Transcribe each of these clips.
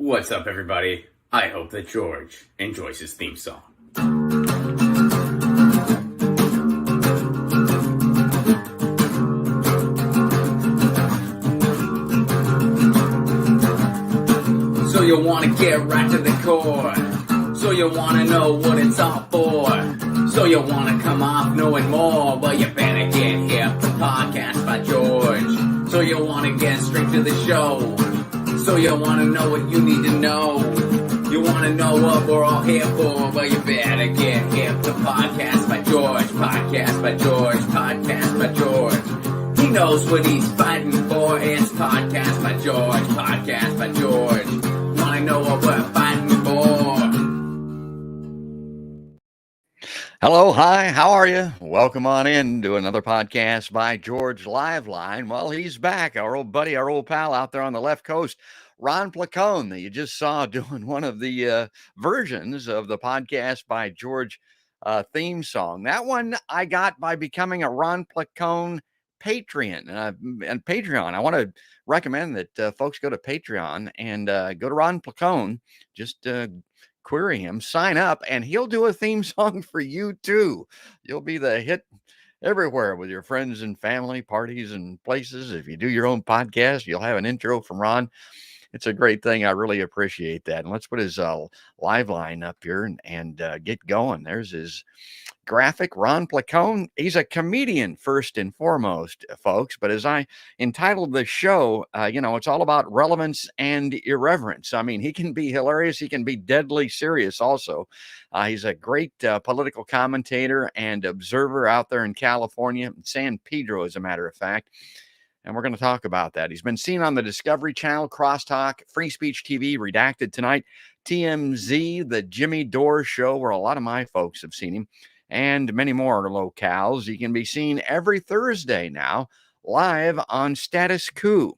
What's up, everybody? I hope that George enjoys his theme song. So you want to get right to the core. So you want to know what it's all for. So you want to come off knowing more. Well, you better get hip. The podcast by George. So you want to get straight to the show. So you want to know what you need to know. You want to know what we're all here for. Well, you better get hip. The podcast by George. Podcast by George. Podcast by George. He knows what he's fighting for. It's podcast by George. Podcast by George. Want to know what we're fighting for? Hello, hi, how are you? Welcome on in to another podcast by George Live Line. Well, he's back, our old buddy, our old pal out there on the left coast, Ron Placone, that you just saw doing one of the versions of the podcast by George theme song. That one I got by becoming a Ron Placone Patreon. And Patreon, I want to recommend that folks go to Patreon and go to Ron Placone. Just query him, sign up, and he'll do a theme song for you too. You'll be the hit everywhere with your friends and family, parties and places. If you do your own podcast, you'll have an intro from Ron. It's a great thing. I really appreciate that. And let's put his live line up here and get going. There's his graphic, Ron Placone. He's a comedian first and foremost, folks. But as I entitled the show, it's all about relevance and irreverence. I mean, he can be hilarious. He can be deadly serious also. He's a great political commentator and observer out there in California, San Pedro, as a matter of fact. And we're going to talk about that. He's been seen on the Discovery Channel, Crosstalk, Free Speech TV, Redacted Tonight, TMZ, The Jimmy Dore Show, where a lot of my folks have seen him, and many more locales. He can be seen every Thursday now, live on Status Quo.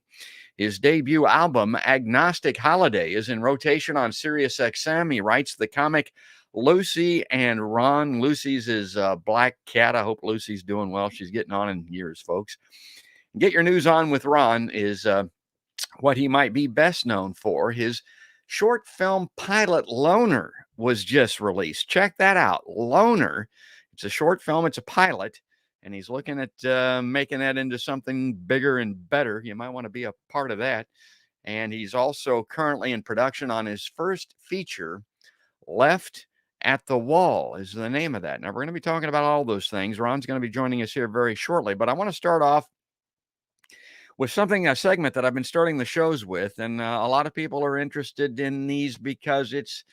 His debut album, Agnostic Holiday, is in rotation on Sirius XM. He writes the comic Lucy and Ron. Lucy's his black cat. I hope Lucy's doing well. She's getting on in years, folks. Get your news on with Ron is what he might be best known for. His short film pilot, Loner, was just released. Check that out. Loner. It's a short film. It's a pilot. And he's looking at making that into something bigger and better. You might want to be a part of that. And he's also currently in production on his first feature, Left at the Wall is the name of that. Now, we're going to be talking about all those things. Ron's going to be joining us here very shortly. But I want to start off with a segment that I've been starting the shows with. And a lot of people are interested in these because it's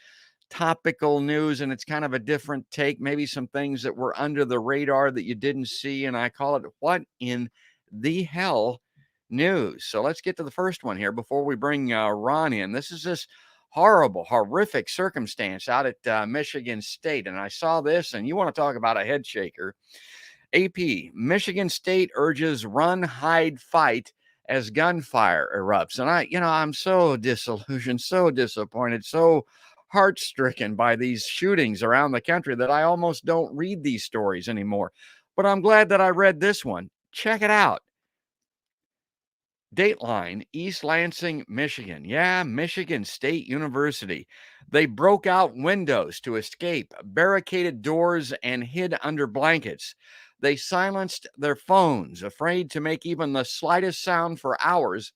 topical news and it's kind of a different take, maybe some things that were under the radar that you didn't see. And I call it What in the Hell News. So let's get to the first one here before we bring Ron in. This is this horrific circumstance out at Michigan State. And I saw this, and you want to talk about a head shaker. AP, Michigan State urges run, hide, fight as gunfire erupts. And I'm so disillusioned, so disappointed, so heart-stricken by these shootings around the country that I almost don't read these stories anymore. But I'm glad that I read this one. Check it out. Dateline, East Lansing, Michigan. Yeah, Michigan State University. They broke out windows to escape, barricaded doors, and hid under blankets. They silenced their phones, afraid to make even the slightest sound for hours,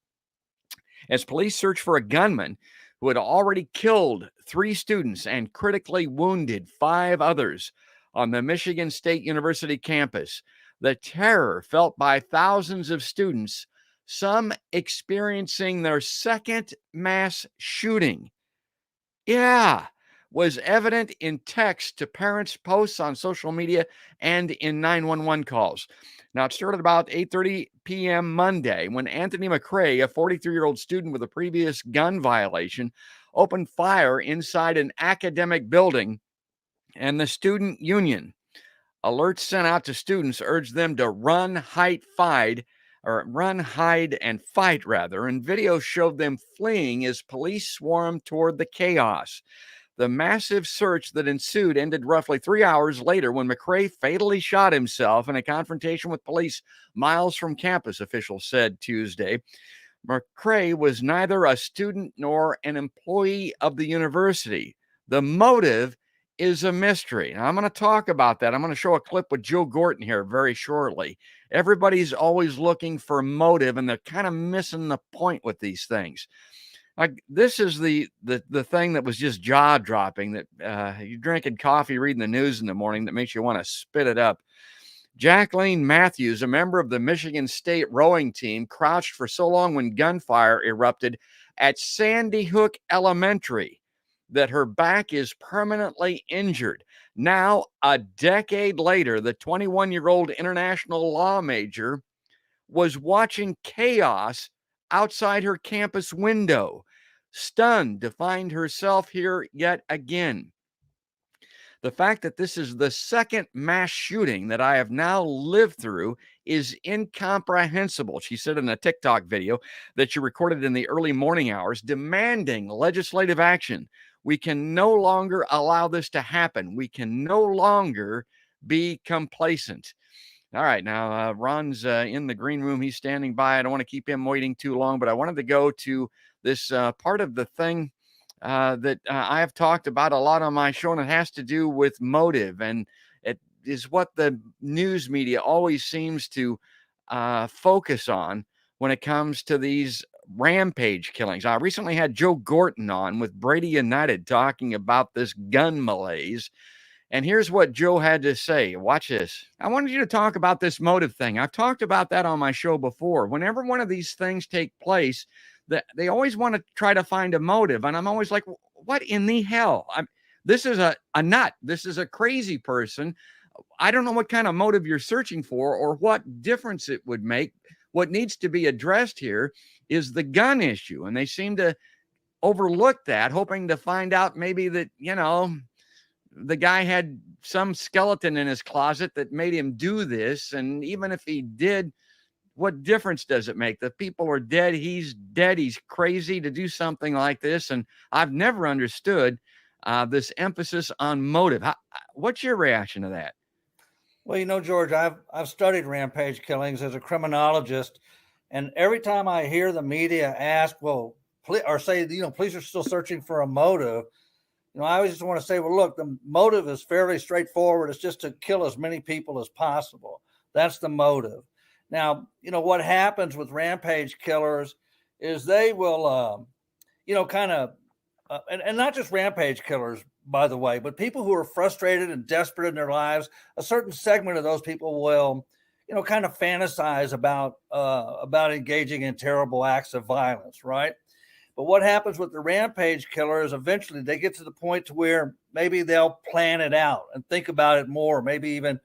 as police searched for a gunman who had already killed 3 students and critically wounded 5 others on the Michigan State University campus. The terror felt by thousands of students, some experiencing their second mass shooting. Yeah, was evident in text to parents, posts on social media, and in 911 calls. Now, it started about 8:30 p.m. Monday when Anthony McCrae, a 43-year-old student with a previous gun violation, opened fire inside an academic building, and the student union. Alerts sent out to students urged them to run, hide, and fight, and videos showed them fleeing as police swarmed toward the chaos. The massive search that ensued ended roughly 3 hours later when McCrae fatally shot himself in a confrontation with police miles from campus, officials said Tuesday. McCrae was neither a student nor an employee of the university. The motive is a mystery. Now, I'm going to talk about that. I'm going to show a clip with Joe Gorton here very shortly. Everybody's always looking for motive, and they're kind of missing the point with these things. Like, this is the thing that was just jaw dropping. That you're drinking coffee, reading the news in the morning, that makes you want to spit it up. Jacqueline Matthews, a member of the Michigan State rowing team, crouched for so long when gunfire erupted at Sandy Hook Elementary that her back is permanently injured. Now, a decade later, the 21-year-old international law major was watching chaos outside her campus window, stunned to find herself here yet again. The fact that this is the second mass shooting that I have now lived through is incomprehensible, she said in a TikTok video that she recorded in the early morning hours, demanding legislative action. We can no longer allow this to happen. We can no longer be complacent. All right, now Ron's in the green room. He's standing by. I don't want to keep him waiting too long, but I wanted to go to this part of the thing that I have talked about a lot on my show, and it has to do with motive. And it is what the news media always seems to focus on when it comes to these rampage killings. I recently had Joe Gorton on with Brady United talking about this gun malaise. And here's what Joe had to say. Watch this. I wanted you to talk about this motive thing. I've talked about that on my show before. Whenever one of these things take place, they always want to try to find a motive. And I'm always like, what in the hell? This is a nut. This is a crazy person. I don't know what kind of motive you're searching for or what difference it would make. What needs to be addressed here is the gun issue. And they seem to overlook that, hoping to find out maybe that, the guy had some skeleton in his closet that made him do this. And even if he did, what difference does it make? The people are dead. He's dead. He's crazy to do something like this. And I've never understood this emphasis on motive. What's your reaction to that? Well, George, I've studied rampage killings as a criminologist. And every time I hear the media ask, or say, police are still searching for a motive, I always just want to say, well, look, the motive is fairly straightforward. It's just to kill as many people as possible. That's the motive. Now, what happens with rampage killers is they will, and not just rampage killers, by the way, but people who are frustrated and desperate in their lives. A certain segment of those people will, kind of fantasize about engaging in terrible acts of violence, right? But what happens with the rampage killer is eventually they get to the point to where maybe they'll plan it out and think about it more, maybe even,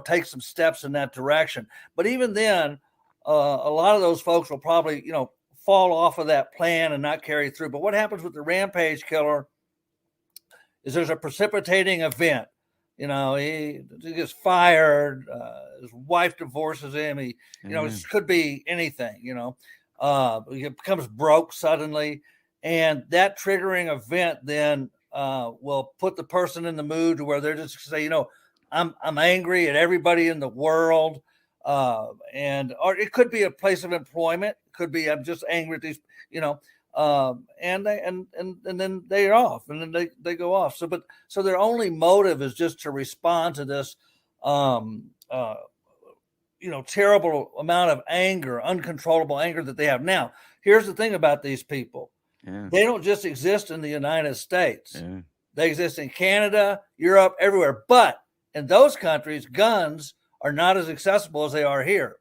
take some steps in that direction. But even then, a lot of those folks will probably, fall off of that plan and not carry through. But what happens with the rampage killer is there's a precipitating event. He gets fired. His wife divorces him. It could be anything, he becomes broke suddenly, and that triggering event then will put the person in the mood to where they're just say, I'm angry at everybody in the world, or it could be a place of employment. It could be I'm just angry at these, and then they're off, and then they go off. So their only motive is just to respond to this terrible amount of anger, uncontrollable anger that they have. Now, here's the thing about these people. Yeah. They don't just exist in the United States. Yeah. They exist in Canada, Europe, everywhere. But in those countries, guns are not as accessible as they are here.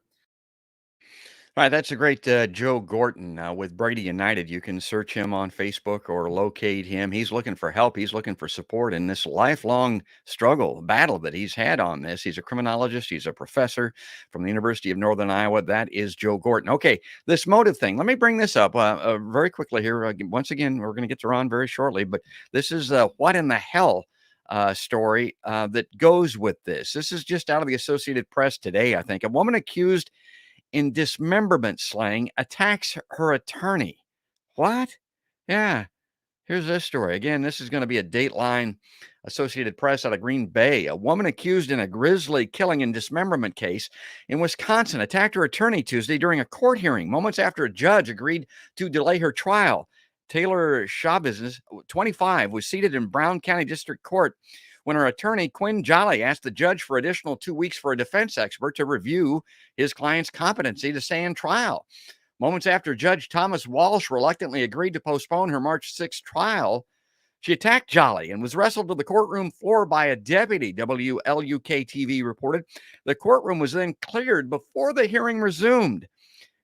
All right, that's a great Joe Gorton with Brady United. You can search him on Facebook or locate him. He's looking for help. He's looking for support in this lifelong battle that he's had on this. He's a criminologist. He's a professor from the University of Northern Iowa. That is Joe Gorton. Okay, this motive thing. Let me bring this up very quickly here. Once again, we're going to get to Ron very shortly, but this is what in the hell story that goes with this. This is just out of the Associated Press today, I think. A woman accused in dismemberment slaying attacks her attorney. What? Yeah. Here's this story. Again, this is going to be a Dateline Associated Press out of Green Bay. A woman accused in a grisly killing and dismemberment case in Wisconsin attacked her attorney Tuesday during a court hearing, moments after a judge agreed to delay her trial. Taylor Chavez, 25, was seated in Brown County District Court when her attorney, Quinn Jolly, asked the judge for additional 2 weeks for a defense expert to review his client's competency to stand trial. Moments after Judge Thomas Walsh reluctantly agreed to postpone her March 6th trial, she attacked Jolly and was wrestled to the courtroom floor by a deputy, WLUK TV reported. The courtroom was then cleared before the hearing resumed.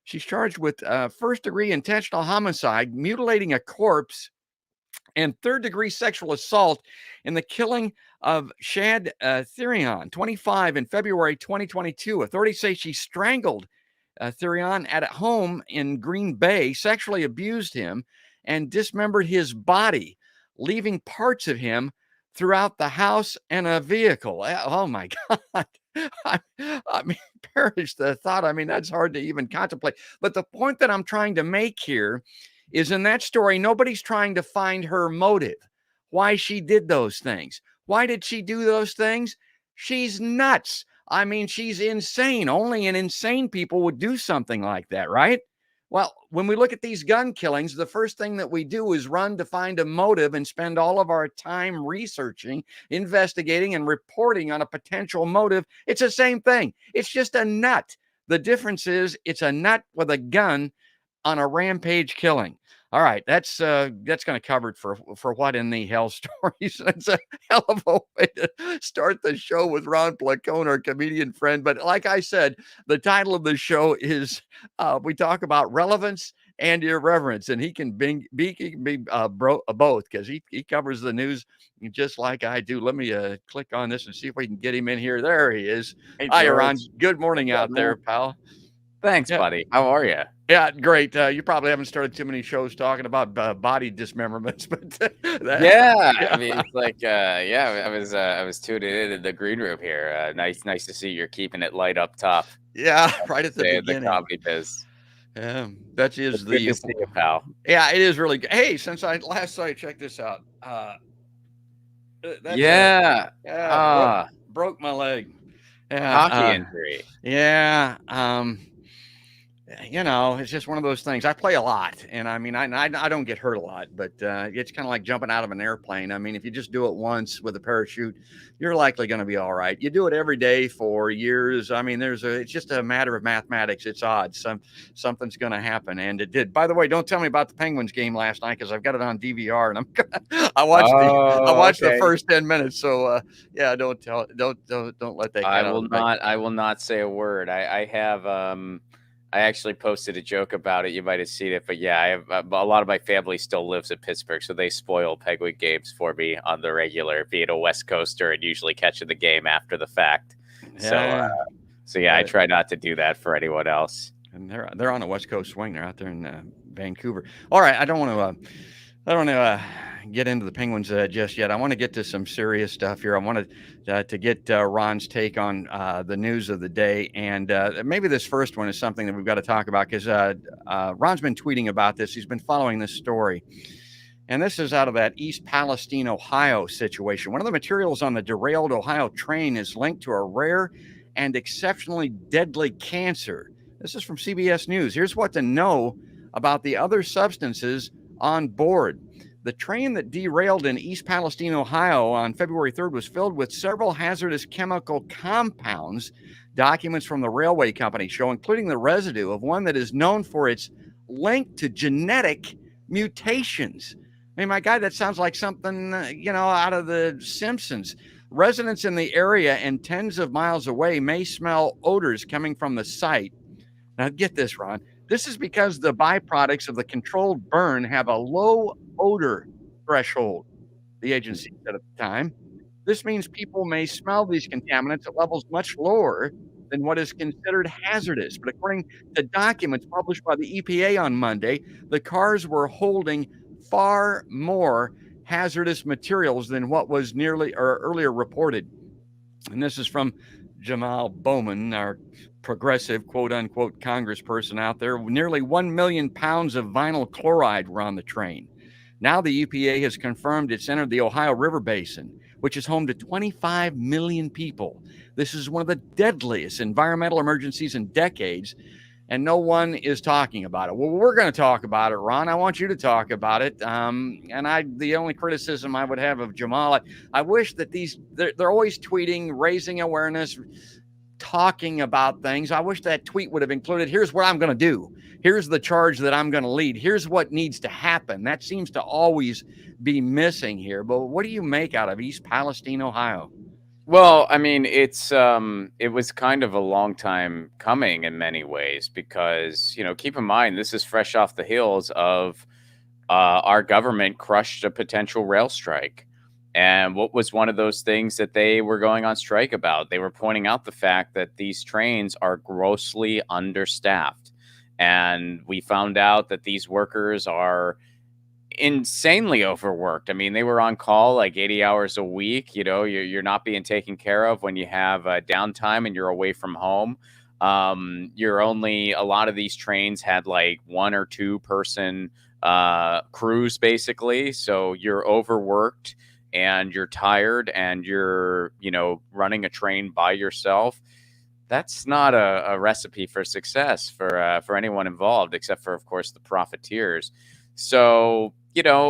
She's charged with first-degree intentional homicide, mutilating a corpse, and third-degree sexual assault in the killing of Shad Therion, 25, in February 2022. Authorities say she strangled Therion at a home in Green Bay, sexually abused him, and dismembered his body, leaving parts of him throughout the house and a vehicle. Oh my God. I mean, perish the thought. I mean, that's hard to even contemplate. But the point that I'm trying to make here is, in that story, nobody's trying to find her motive, why she did those things. Why did she do those things? She's nuts. I mean, she's insane. Only an insane people would do something like that, right? Well, when we look at these gun killings, the first thing that we do is run to find a motive and spend all of our time researching, investigating, and reporting on a potential motive. It's the same thing. It's just a nut. The difference is it's a nut with a gun on a rampage killing. All right, that's going to cover it for what in the hell stories. It's a hell of a way to start the show with Ron Placone, our comedian friend. But like I said, the title of the show is we talk about relevance and irreverence, and he can be both, because he covers the news just like I do. Let me click on this and see if we can get him in here. There he is. Hey, Hi, George. Ron. Good morning out there, pal. Thanks, Yeah. buddy. How are you? Yeah, great. You probably haven't started too many shows talking about body dismemberments, but Yeah, I mean, it's like, I was tuning in the green room here. Nice to see you're keeping it light up top. Yeah, right at the The beginning. comedy biz. Yeah, that is It's good to see you, pal. Yeah, it is really good. Hey, since I last saw you, check this out. Broke my leg. Yeah, Hockey injury. Yeah. It's just one of those things. I play a lot, and I mean, I don't get hurt a lot, but it's kind of like jumping out of an airplane. I mean, if you just do it once with a parachute, you're likely going to be all right. You do it every day for years. I mean, it's just a matter of mathematics. It's odds. Something's going to happen, and it did. By the way, don't tell me about the Penguins game last night, because I've got it on DVR, and I watched the first 10 minutes. So yeah, don't let that. I will not say a word. I have I actually posted a joke about it. You might have seen it, but yeah, I have a lot of my family still lives in Pittsburgh, so they spoil Penguin games for me on the regular, being a West Coaster and usually catching the game after the fact. Yeah. So I try not to do that for anyone else. And they're on the West Coast swing. They're out there in Vancouver. All right, I don't want to get into the Penguins just yet. I want to get to some serious stuff here. I wanted to get Ron's take on the news of the day, and maybe this first one is something that we've got to talk about, because Ron's been tweeting about this. He's been following this story, and this is out of that East Palestine, Ohio situation. One of the materials on the derailed Ohio train is linked to a rare and exceptionally deadly cancer. This is from CBS News. Here's what to know about the other substances on board. The train that derailed in East Palestine, Ohio on February 3rd was filled with several hazardous chemical compounds. Documents from the railway company show, including the residue of one that is known for its link to genetic mutations. I mean, my God, that sounds like something, out of The Simpsons. Residents in the area and tens of miles away may smell odors coming from the site. Now, get this, Ron. This is because the byproducts of the controlled burn have a low odor threshold, the agency said at the time. This means people may smell these contaminants at levels much lower than what is considered hazardous. But according to documents published by the EPA on Monday, the cars were holding far more hazardous materials than what was earlier reported. And this is from Jamal Bowman, our progressive, quote unquote, congressperson out there. Nearly 1 million pounds of vinyl chloride were on the train. Now the EPA has confirmed it's entered the Ohio River Basin, which is home to 25 million people. This is one of the deadliest environmental emergencies in decades, and no one is talking about it. Well, we're going to talk about it, Ron. I want you to talk about it. The only criticism I would have of Jamal, I wish that they're always tweeting, raising awareness, talking about things. I wish that tweet would have included, here's what I'm going to do. Here's the charge that I'm going to lead. Here's what needs to happen. That seems to always be missing here. But what do you make out of East Palestine, Ohio? Well, I mean, it was kind of a long time coming in many ways because, keep in mind, this is fresh off the heels of our government crushed a potential rail strike. And what was one of those things that they were going on strike about? They were pointing out the fact that these trains are grossly understaffed. And we found out that these workers are insanely overworked. I mean, they were on call like 80 hours a week. You're not being taken care of when you have downtime and you're away from home. A lot of these trains had like 1 or 2 person crews basically. So you're overworked and you're tired and you're, running a train by yourself. That's not a recipe for success for anyone involved, except for, of course, the profiteers. So,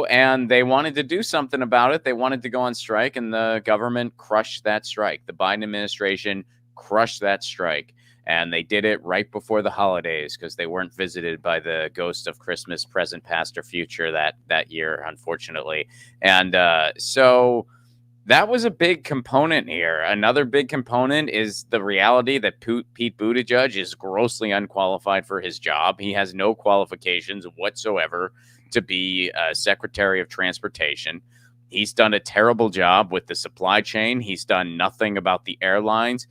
and they wanted to do something about it. They wanted to go on strike, and the government crushed that strike. The Biden administration crushed that strike. And they did it right before the holidays because they weren't visited by the ghost of Christmas present, past, or future that year, unfortunately. And so that was a big component here. Another big component is the reality that Pete Buttigieg is grossly unqualified for his job. He has no qualifications whatsoever to be Secretary of Transportation. He's done a terrible job with the supply chain. He's done nothing about the airlines.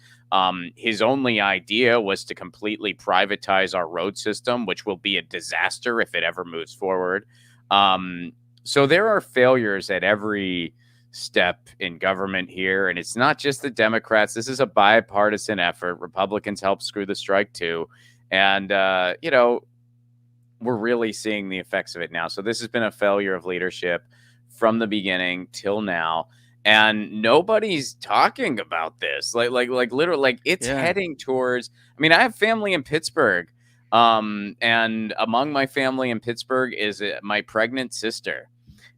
His only idea was to completely privatize our road system, which will be a disaster if it ever moves forward. So there are failures at every step in government here. And it's not just the Democrats. This is a bipartisan effort. Republicans helped screw the strike too. And, we're really seeing the effects of it now. So this has been a failure of leadership from the beginning till now. And nobody's talking about this. Like literally, it's heading towards. I mean, I have family in Pittsburgh, and among my family in Pittsburgh is my pregnant sister,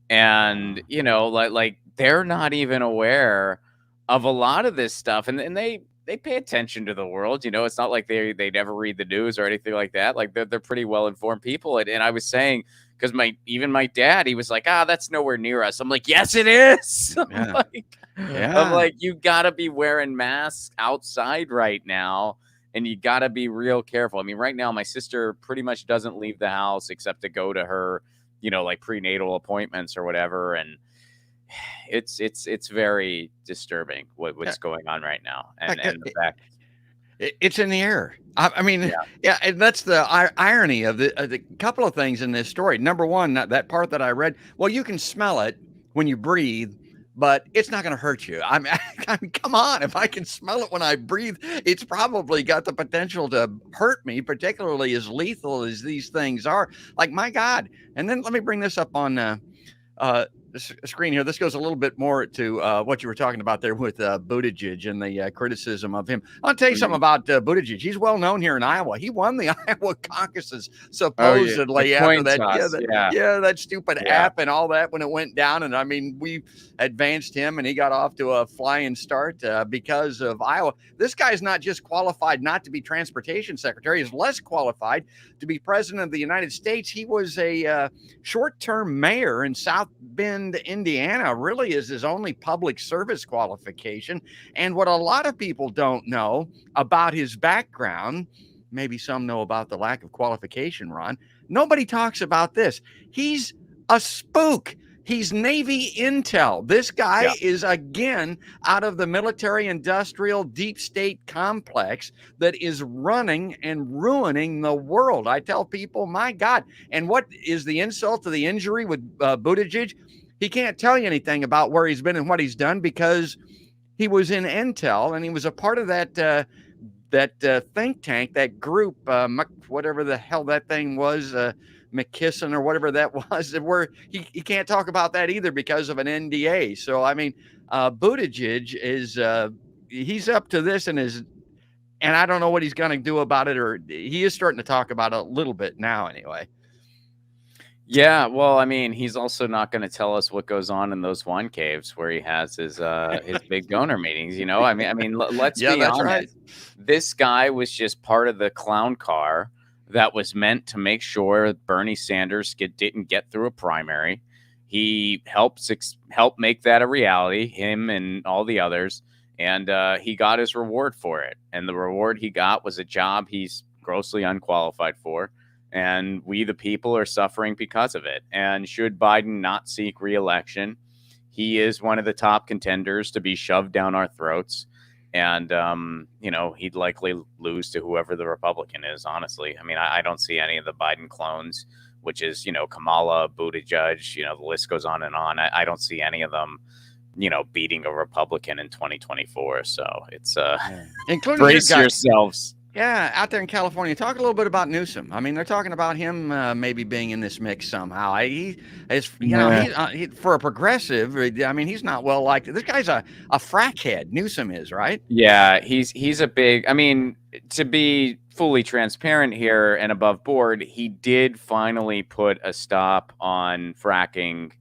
and they're not even aware of a lot of this stuff, and they pay attention to the world. It's not like they never read the news or anything like that. Like they're pretty well informed people, and I was saying. Because my dad, he was like, that's nowhere near us. I'm like, yes, it is. Yeah. I'm like, you got to be wearing masks outside right now. And you got to be real careful. I mean, right now, my sister pretty much doesn't leave the house except to go to her, like prenatal appointments or whatever. And it's very disturbing what's going on right now. And the fact. It's in the air. I mean, yeah, and that's the irony of the couple of things in this story. Number one, that part that I read, well, you can smell it when you breathe, but it's not going to hurt you. I mean, come on. If I can smell it when I breathe, it's probably got the potential to hurt me, particularly as lethal as these things are. Like, my God. And then let me bring this up on screen here. This goes a little bit more to what you were talking about there with Buttigieg and the criticism of him. I'll tell you something about Buttigieg. He's well known here in Iowa. He won the Iowa caucuses supposedly after that. That stupid app and all that when it went down. And I mean, we advanced him and he got off to a flying start because of Iowa. This guy's not just qualified not to be transportation secretary. He's less qualified to be president of the United States. He was a short-term mayor in South Bend, Indiana, really is his only public service qualification. And what a lot of people don't know about his background, maybe some know about the lack of qualification, Ron, nobody talks about this. He's a spook. He's Navy intel. This guy is, again, out of the military-industrial deep state complex that is running and ruining the world. I tell people, my God. And what is the insult to the injury with Buttigieg? He can't tell you anything about where he's been and what he's done because he was in intel and he was a part of that think tank, that group, whatever the hell that thing was, McKisson or whatever that was, where he can't talk about that either because of an NDA. So, I mean, Buttigieg is he's up to this and I don't know what he's going to do about it, or he is starting to talk about it a little bit now anyway. Yeah, well, I mean, he's also not going to tell us what goes on in those wine caves where he has his big donor meetings. You know, let's Yeah, be that's honest. right. This guy was just part of the clown car that was meant to make sure Bernie Sanders didn't get through a primary. He helped make that a reality, him and all the others, and he got his reward for it. And the reward he got was a job he's grossly unqualified for. And we, the people, are suffering because of it. And should Biden not seek re-election, he is one of the top contenders to be shoved down our throats. And, he'd likely lose to whoever the Republican is, honestly. I mean, I don't see any of the Biden clones, which is, Kamala, Buttigieg, the list goes on and on. I don't see any of them, beating a Republican in 2024. So it's including brace yourselves. Yeah, out there in California, talk a little bit about Newsom. I mean, they're talking about him maybe being in this mix somehow. He is, for a progressive. I mean, he's not well liked. This guy's a frack head. Newsom is, right? Yeah, he's a big. I mean, to be fully transparent here and above board, he did finally put a stop on fracking,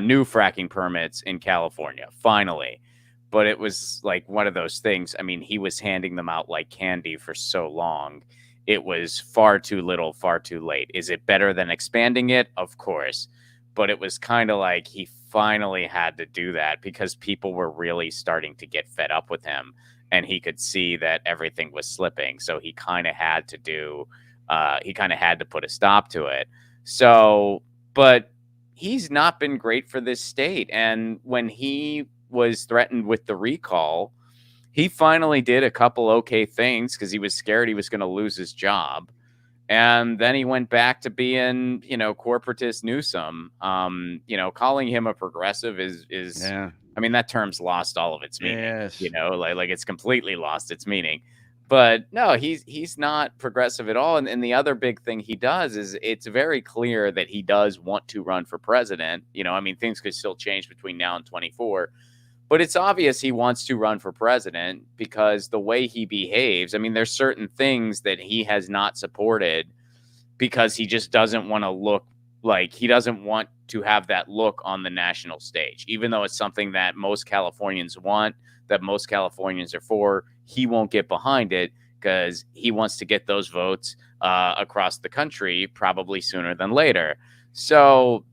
new fracking permits in California. Finally. But it was like one of those things. I mean, he was handing them out like candy for so long. It was far too little, far too late. Is it better than expanding it? Of course. But it was kind of like he finally had to do that because people were really starting to get fed up with him. And he could see that everything was slipping. So he kind of had to put a stop to it. So, but he's not been great for this state. And when he was threatened with the recall, he finally did a couple okay things because he was scared he was going to lose his job. And then he went back to being, corporatist Newsom. Calling him a progressive is I mean, that term's lost all of its meaning. Yes. Like it's completely lost its meaning. But no, he's not progressive at all. And the other big thing he does is it's very clear that he does want to run for president. Things could still change between now and 24. But it's obvious he wants to run for president because the way he behaves, there's certain things that he has not supported because he just doesn't want to look like he doesn't want to have that look on the national stage, even though it's something that most Californians want, that most Californians are for. He won't get behind it because he wants to get those votes across the country probably sooner than later. So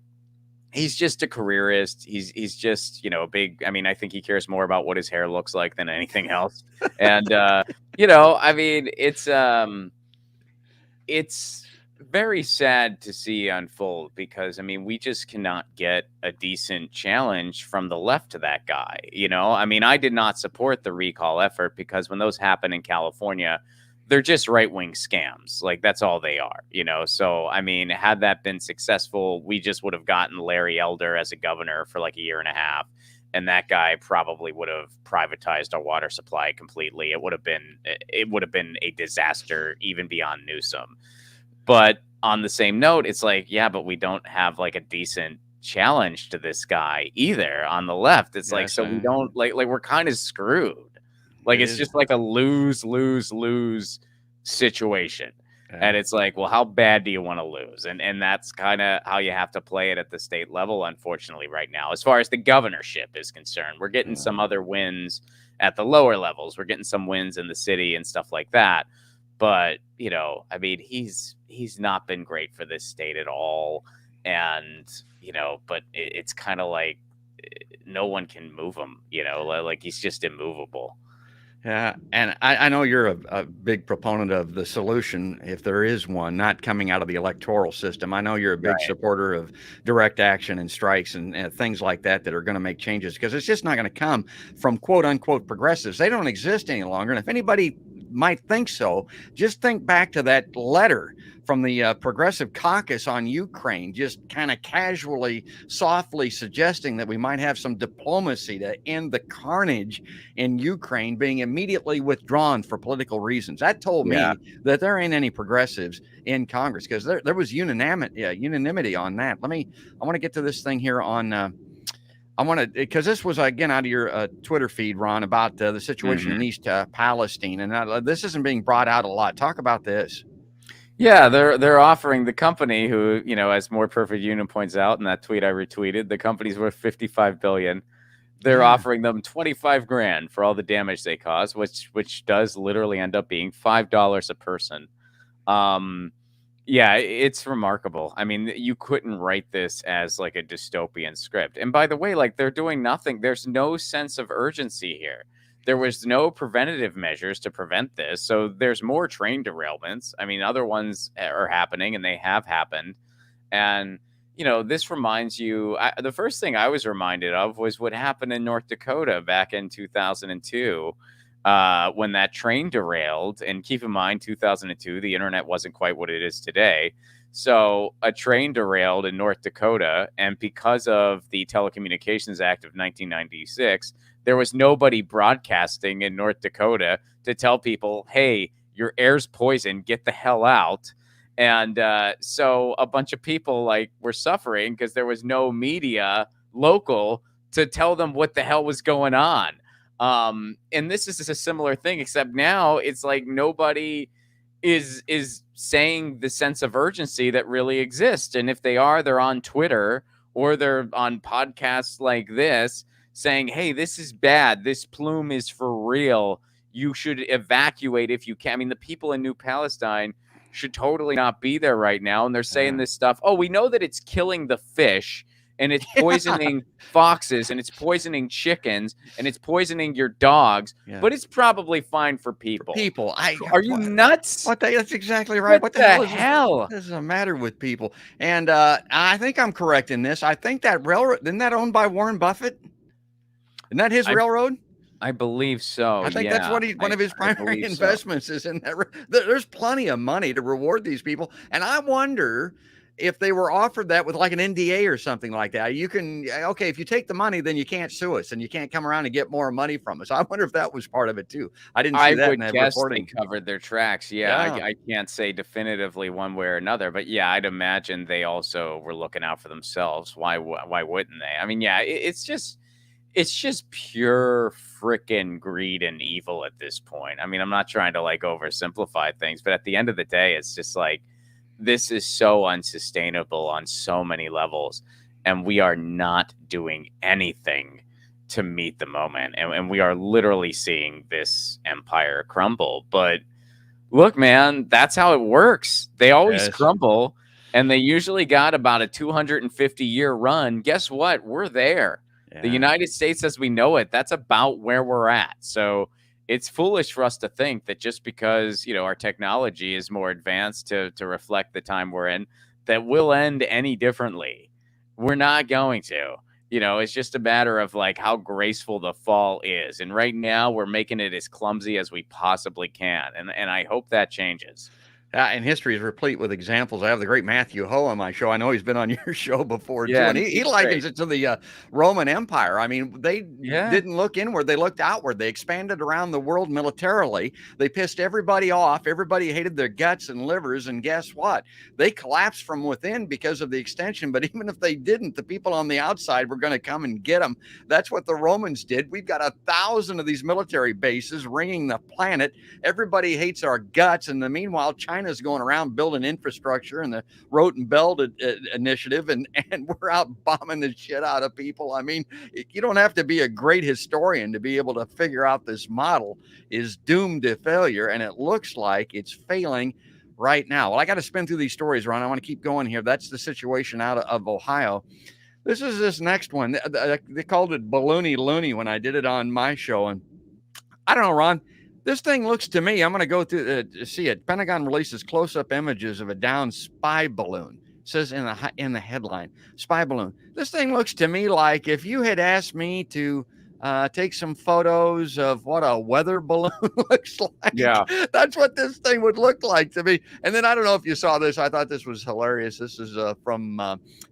he's just a careerist. He's just, a big, I think he cares more about what his hair looks like than anything else. And, it's very sad to see unfold because, we just cannot get a decent challenge from the left to that guy. I did not support the recall effort because when those happen in California, they're just right-wing scams. Like, that's all they are, So, had that been successful, we just would have gotten Larry Elder as a governor for like a year and a half. And that guy probably would have privatized our water supply completely. It would have been a disaster even beyond Newsom. But on the same note, it's like, yeah, but we don't have like a decent challenge to this guy either on the left. It's like, so we don't like we're kind of screwed. Like, it's just like a lose situation. Yeah. And it's like, well, how bad do you want to lose? And that's kind of how you have to play it at the state level, unfortunately, right now. As far as the governorship is concerned, we're getting some other wins at the lower levels. We're getting some wins in the city and stuff like that. But, he's not been great for this state at all. And, but it's kind of like no one can move him, like he's just immovable. Yeah, and I know you're a big proponent of the solution, if there is one, not coming out of the electoral system. I know you're a big supporter of direct action and strikes and things like that are going to make changes because it's just not going to come from quote unquote progressives. They don't exist any longer. And if anybody might think so, just think back to that letter from the Progressive Caucus on Ukraine, just kind of casually, softly suggesting that we might have some diplomacy to end the carnage in Ukraine being immediately withdrawn for political reasons. That told me that there ain't any progressives in Congress, because there was unanimity on that. I want to get to this thing here on because this was, again, out of your Twitter feed, Ron, about the situation in East Palestine. And this isn't being brought out a lot. Talk about this. Yeah, they're offering the company, who, as More Perfect Union points out in that tweet I retweeted, the company's worth $55 billion. They're offering them $25,000 for all the damage they caused, which does literally end up being $5 a person. Yeah, it's remarkable. I mean, you couldn't write this as like a dystopian script. And by the way, like, they're doing nothing. There's no sense of urgency here. There was no preventative measures to prevent this. So there's more train derailments. I mean, other ones are happening, and they have happened. And, this reminds you, the first thing I was reminded of was what happened in North Dakota back in 2002. When that train derailed. And keep in mind, 2002, the internet wasn't quite what it is today. So a train derailed in North Dakota, and because of the Telecommunications Act of 1996, there was nobody broadcasting in North Dakota to tell people, hey, your air's poisoned, get the hell out. And so a bunch of people were suffering because there was no media local to tell them what the hell was going on. And this is a similar thing, except now it's like nobody is saying the sense of urgency that really exists. And if they are, they're on Twitter or they're on podcasts like this saying, hey, this is bad. This plume is for real. You should evacuate if you can. I mean, the people in New Palestine should totally not be there right now. And they're saying this stuff. Oh, we know that it's killing the fish, and it's poisoning foxes, and it's poisoning chickens, and it's poisoning your dogs, but it's probably fine for people. Are you nuts? That's exactly right. What the hell? What does the matter with people? And I think I'm correct in this. I think that railroad, isn't that owned by Warren Buffett? Isn't that his railroad? I believe so. I think that's what one of his primary investments is in that. There's plenty of money to reward these people. And I wonder if they were offered that with like an NDA or something like that. You can, okay, if you take the money, then you can't sue us and you can't come around and get more money from us. I wonder if that was part of it too. I didn't see that in that reporting. They covered their tracks. I can't say definitively one way or another, but yeah, I'd imagine they also were looking out for themselves. Why wouldn't they? I mean, yeah, it's just pure freaking greed and evil at this point. I mean, I'm not trying to oversimplify things, but at the end of the day, it's just this is so unsustainable on so many levels, and we are not doing anything to meet the moment. And we are literally seeing this empire crumble. But look, man, that's how it works. They always crumble, and they usually got about a 250-year run. Guess what? We're there. Yeah. The United States as we know it, that's about where we're at. So it's foolish for us to think that just because, our technology is more advanced to reflect the time we're in, that we'll end any differently. We're not going to. It's just a matter of how graceful the fall is. And right now we're making it as clumsy as we possibly can. And I hope that changes. And history is replete with examples. I have the great Matthew Ho on my show. I know he's been on your show before, too. And he likens it to the Roman Empire. I mean, they didn't look inward. They looked outward. They expanded around the world militarily. They pissed everybody off. Everybody hated their guts and livers. And guess what? They collapsed from within because of the extension. But even if they didn't, the people on the outside were going to come and get them. That's what the Romans did. We've got 1,000 of these military bases ringing the planet. Everybody hates our guts. And meanwhile, China's going around building infrastructure and the Road and Belt initiative, and we're out bombing the shit out of people. I mean, you don't have to be a great historian to be able to figure out this model is doomed to failure, and it looks like it's failing right now. Well, I got to spin through these stories, Ron. I want to keep going here. That's the situation out of Ohio. This is this next one. They called it Balloony Loony when I did it on my show, and I don't know, Ron. This thing looks to me, I'm going to go through to see it. Pentagon releases close-up images of a downed spy balloon. It says in the headline, spy balloon. This thing looks to me like if you had asked me to take some photos of what a weather balloon looks like. Yeah. That's what this thing would look like to me. And then I don't know if you saw this. I thought this was hilarious. This is from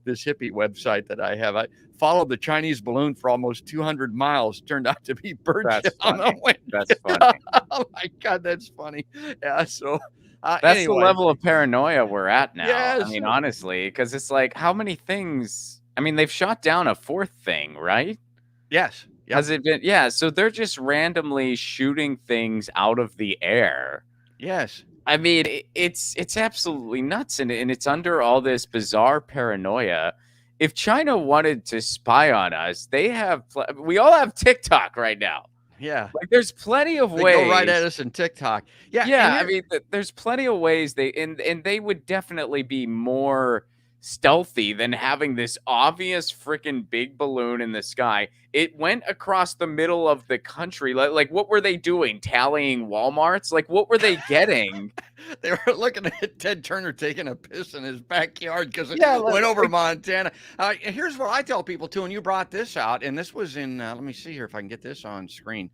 this hippie website that I have. I followed the Chinese balloon for almost 200 miles. Turned out to be birds on the wind. That's funny. Oh my God, that's funny. Yeah. So That's anyway. the level of paranoia we're at now. Yes. I mean, honestly, because it's like, how many things? I mean, they've shot down a fourth thing, right? Yes. Yep. Has it been? Yeah. So they're just randomly shooting things out of the air. Yes. I mean, it's absolutely nuts, and it's under all this bizarre paranoia. If China wanted to spy on us, we all have TikTok right now. Yeah. Like, there's plenty of They ways. go right at us in TikTok. Yeah. Yeah. I mean, there's plenty of ways and they would definitely be more stealthy than having this obvious freaking big balloon in the sky. It went across the middle of the country. Like what were they doing? Tallying Walmarts? Like, what were they getting? They were looking at Ted Turner taking a piss in his backyard because it Yeah, went over Montana. Here's what I tell people too, and you brought this out, and this was in, let me see here if I can get this on screen.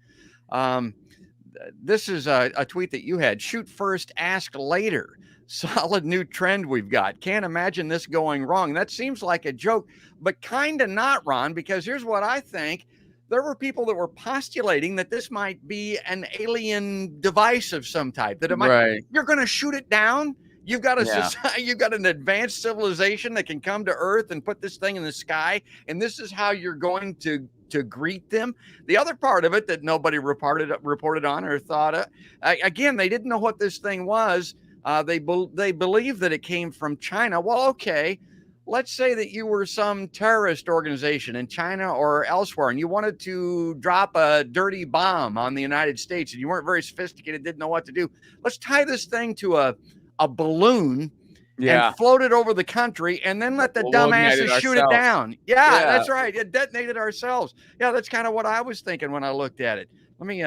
This is a tweet that you had. Shoot first, ask later. Solid new trend we've got. Can't imagine this going wrong. That seems like a joke, but kind of not, Ron, because here's what I think. There were people that were postulating that this might be an alien device of some type, that it might, Right. You're going to shoot it down. You've got Yeah. you've got an advanced civilization that can come to Earth and put this thing in the sky. And this is how you're going to greet them. The other part of it that nobody reported on or thought of, again, they didn't know what this thing was. They believe that it came from China. Well, okay, let's say that you were some terrorist organization in China or elsewhere, and you wanted to drop a dirty bomb on the United States, and you weren't very sophisticated, didn't know what to do. Let's tie this thing to a balloon and float it over the country, and then let the dumbasses shoot it down. Yeah, that's right. It detonated ourselves. Yeah, that's kind of what I was thinking when I looked at it. Let me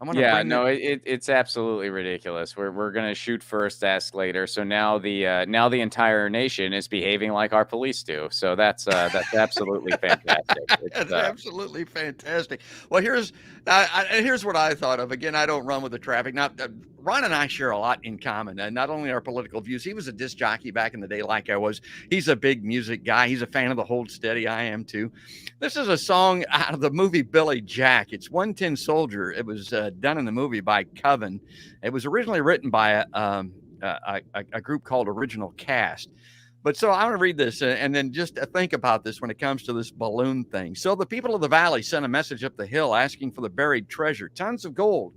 it's absolutely ridiculous. We're gonna shoot first, ask later. So now the entire nation is behaving like our police do. So that's absolutely fantastic. That's absolutely fantastic. Well, here's what I thought of. Again, I don't run with the traffic. Now, Ron and I share a lot in common, and not only our political views. He was a disc jockey back in the day, like I was. He's a big music guy. He's a fan of the Hold Steady. I am too. This is a song out of the movie Billy Jack. It's 110 Soldier. It was done in the movie by Coven. It was originally written by a group called Original Cast. But so I want to read this and then just think about this when it comes to this balloon thing. So the people of the valley sent a message up the hill asking for the buried treasure, tons of gold,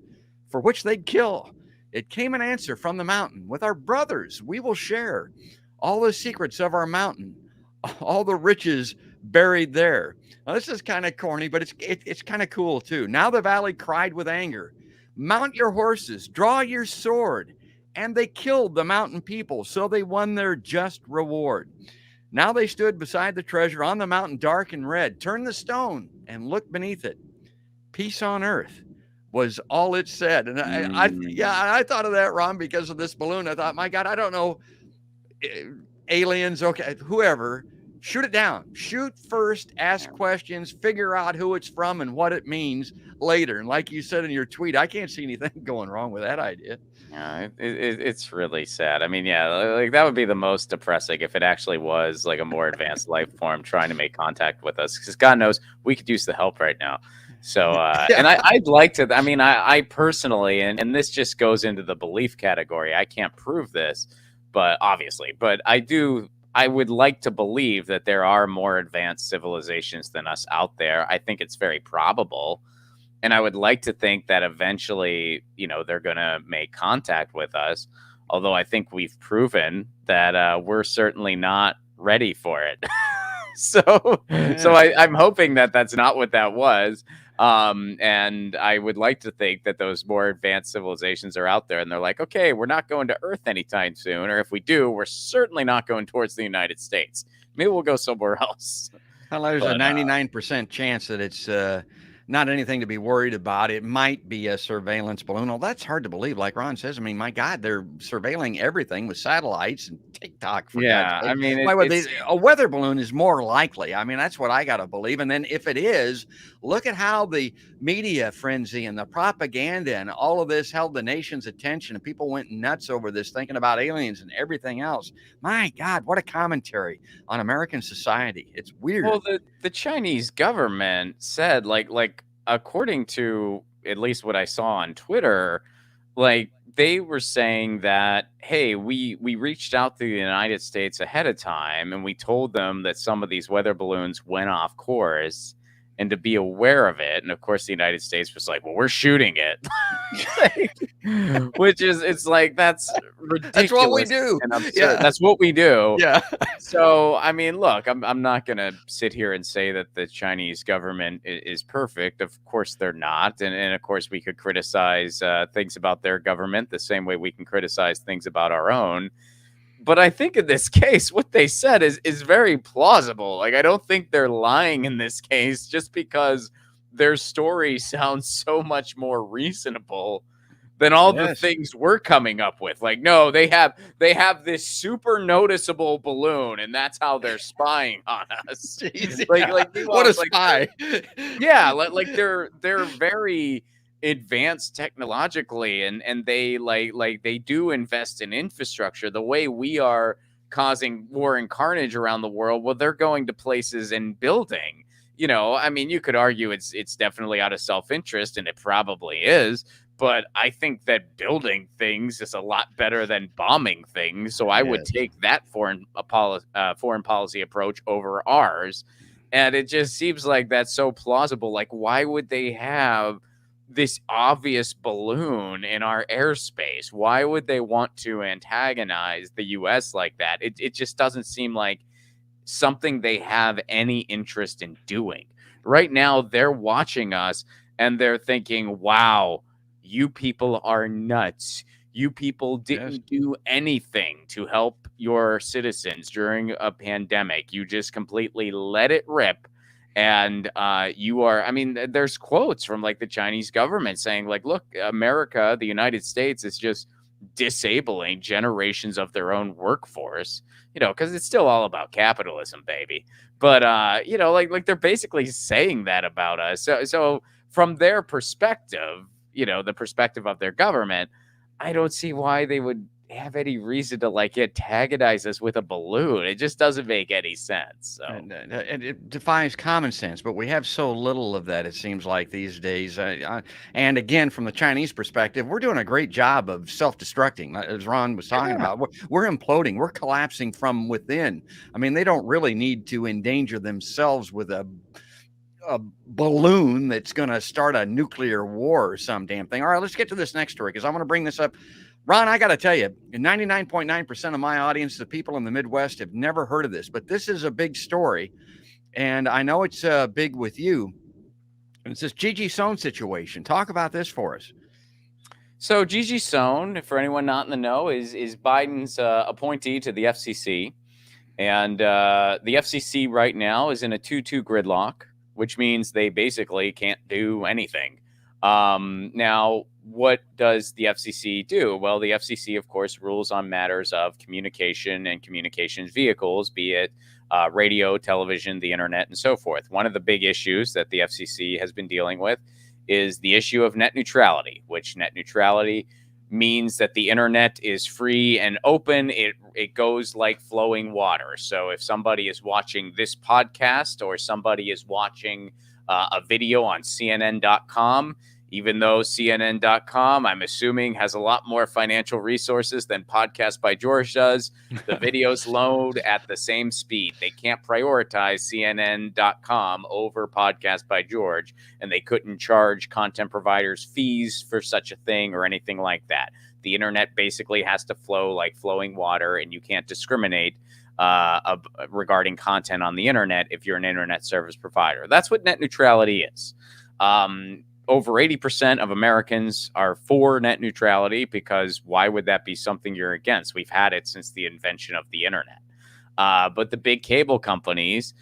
for which they'd kill. It came an answer from the mountain. With our brothers, we will share all the secrets of our mountain, all the riches buried there. Now, this is kind of corny, but it's kind of cool too. Now the valley cried with anger. Mount your horses, draw your sword. And they killed the mountain people, so they won their just reward. Now they stood beside the treasure on the mountain, dark and red. Turn the stone and look beneath it. Peace on earth was all it said. And I thought of that, Ron, because of this balloon. I thought, my God, I don't know, aliens, okay, whoever, shoot it down. Shoot first, ask questions, figure out who it's from and what it means later. And like you said in your tweet, I can't see anything going wrong with that idea. Yeah, it's really sad. I mean, yeah, like that would be the most depressing if it actually was like a more advanced life form trying to make contact with us, because God knows we could use the help right now. So, and I'd like to, I mean, I personally, and this just goes into the belief category. I can't prove this, but obviously, but I would like to believe that there are more advanced civilizations than us out there. I think it's very probable. And I would like to think that eventually, they're going to make contact with us. Although I think we've proven that we're certainly not ready for it. So I'm hoping that that's not what that was. And I would like to think that those more advanced civilizations are out there and they're like, okay, we're not going to Earth anytime soon. Or if we do, we're certainly not going towards the United States. Maybe we'll go somewhere else. Well, there's a 99% chance that it's not anything to be worried about. It might be a surveillance balloon. Oh, that's hard to believe. Like Ron says, I mean, my God, they're surveilling everything with satellites and TikTok, for God's Yeah, I sake. mean, Why would it's a weather balloon is more likely? I mean, that's what I got to believe. And then if it is, look at how the media frenzy and the propaganda and all of this held the nation's attention, and people went nuts over this, thinking about aliens and everything else. My God, what a commentary on American society. It's weird. well, the Chinese government said, like according to at least what I saw on Twitter, like they were saying that, hey, we reached out to the United States ahead of time and we told them that some of these weather balloons went off course and to be aware of it. And of course, the United States was like, well, we're shooting it. Which is, it's like, that's ridiculous. That's what we do. And absurd. Yeah. That's what we do. Yeah. So, I mean, look, I'm not going to sit here and say that the Chinese government is perfect. Of course, they're not. And of course, we could criticize things about their government the same way we can criticize things about our own. But I think in this case, what they said is very plausible. Like, I don't think they're lying in this case just because their story sounds so much more reasonable than all the things we're coming up with. Like, no, they have this super noticeable balloon, and that's how they're spying on us. Jeez, Like what a spy. Yeah, like they're very advanced technologically, and they like they do invest in infrastructure the way we are causing war and carnage around the world. Well, they're going to places and building. You know, I mean, you could argue it's definitely out of self-interest, and it probably is. But I think that building things is a lot better than bombing things. So I would take that foreign policy approach over ours. And it just seems like that's so plausible. Like, why would they have this obvious balloon in our airspace? Why would they want to antagonize the U.S. like that? It just doesn't seem like something they have any interest in doing. Right now, they're watching us and they're thinking, wow, you people are nuts. You people didn't do anything to help your citizens during a pandemic. You just completely let it rip. And you are, I mean, there's quotes from like the Chinese government saying like, look, America, the United States is just disabling generations of their own workforce, you know, because it's still all about capitalism, baby. But, you know, like they're basically saying that about us. So from their perspective, you know, the perspective of their government, I don't see why they would have any reason to like antagonize us with a balloon. It just doesn't make any sense. So. And it defies common sense, but we have so little of that, it seems like, these days. And again, from the Chinese perspective, we're doing a great job of self-destructing, as Ron was talking about. We're imploding. We're collapsing from within. I mean, they don't really need to endanger themselves with a balloon that's going to start a nuclear war or some damn thing. All right, let's get to this next story because I want to bring this up. Ron, I got to tell you, 99.9% of my audience, the people in the Midwest, have never heard of this, but this is a big story. And I know it's big with you. And it's this Gigi Sohn situation. Talk about this for us. So Gigi Sohn, for anyone not in the know, is Biden's appointee to the FCC. And the FCC right now is in a 2-2 gridlock, which means they basically can't do anything. Now, what does the FCC do? Well, the FCC, of course, rules on matters of communication and communications vehicles, be it radio, television, the internet, and so forth. One of the big issues that the FCC has been dealing with is the issue of net neutrality, which net neutrality means that the internet is free and open. It goes like flowing water. So if somebody is watching this podcast or somebody is watching a video on CNN.com, even though CNN.com, I'm assuming, has a lot more financial resources than Podcast by George does, the videos load at the same speed. They can't prioritize CNN.com over Podcast by George, and they couldn't charge content providers fees for such a thing or anything like that. The internet basically has to flow like flowing water, and you can't discriminate regarding content on the internet if you're an internet service provider. That's what net neutrality is. Over 80% of Americans are for net neutrality because why would that be something you're against? We've had it since the invention of the internet. But the big cable companies,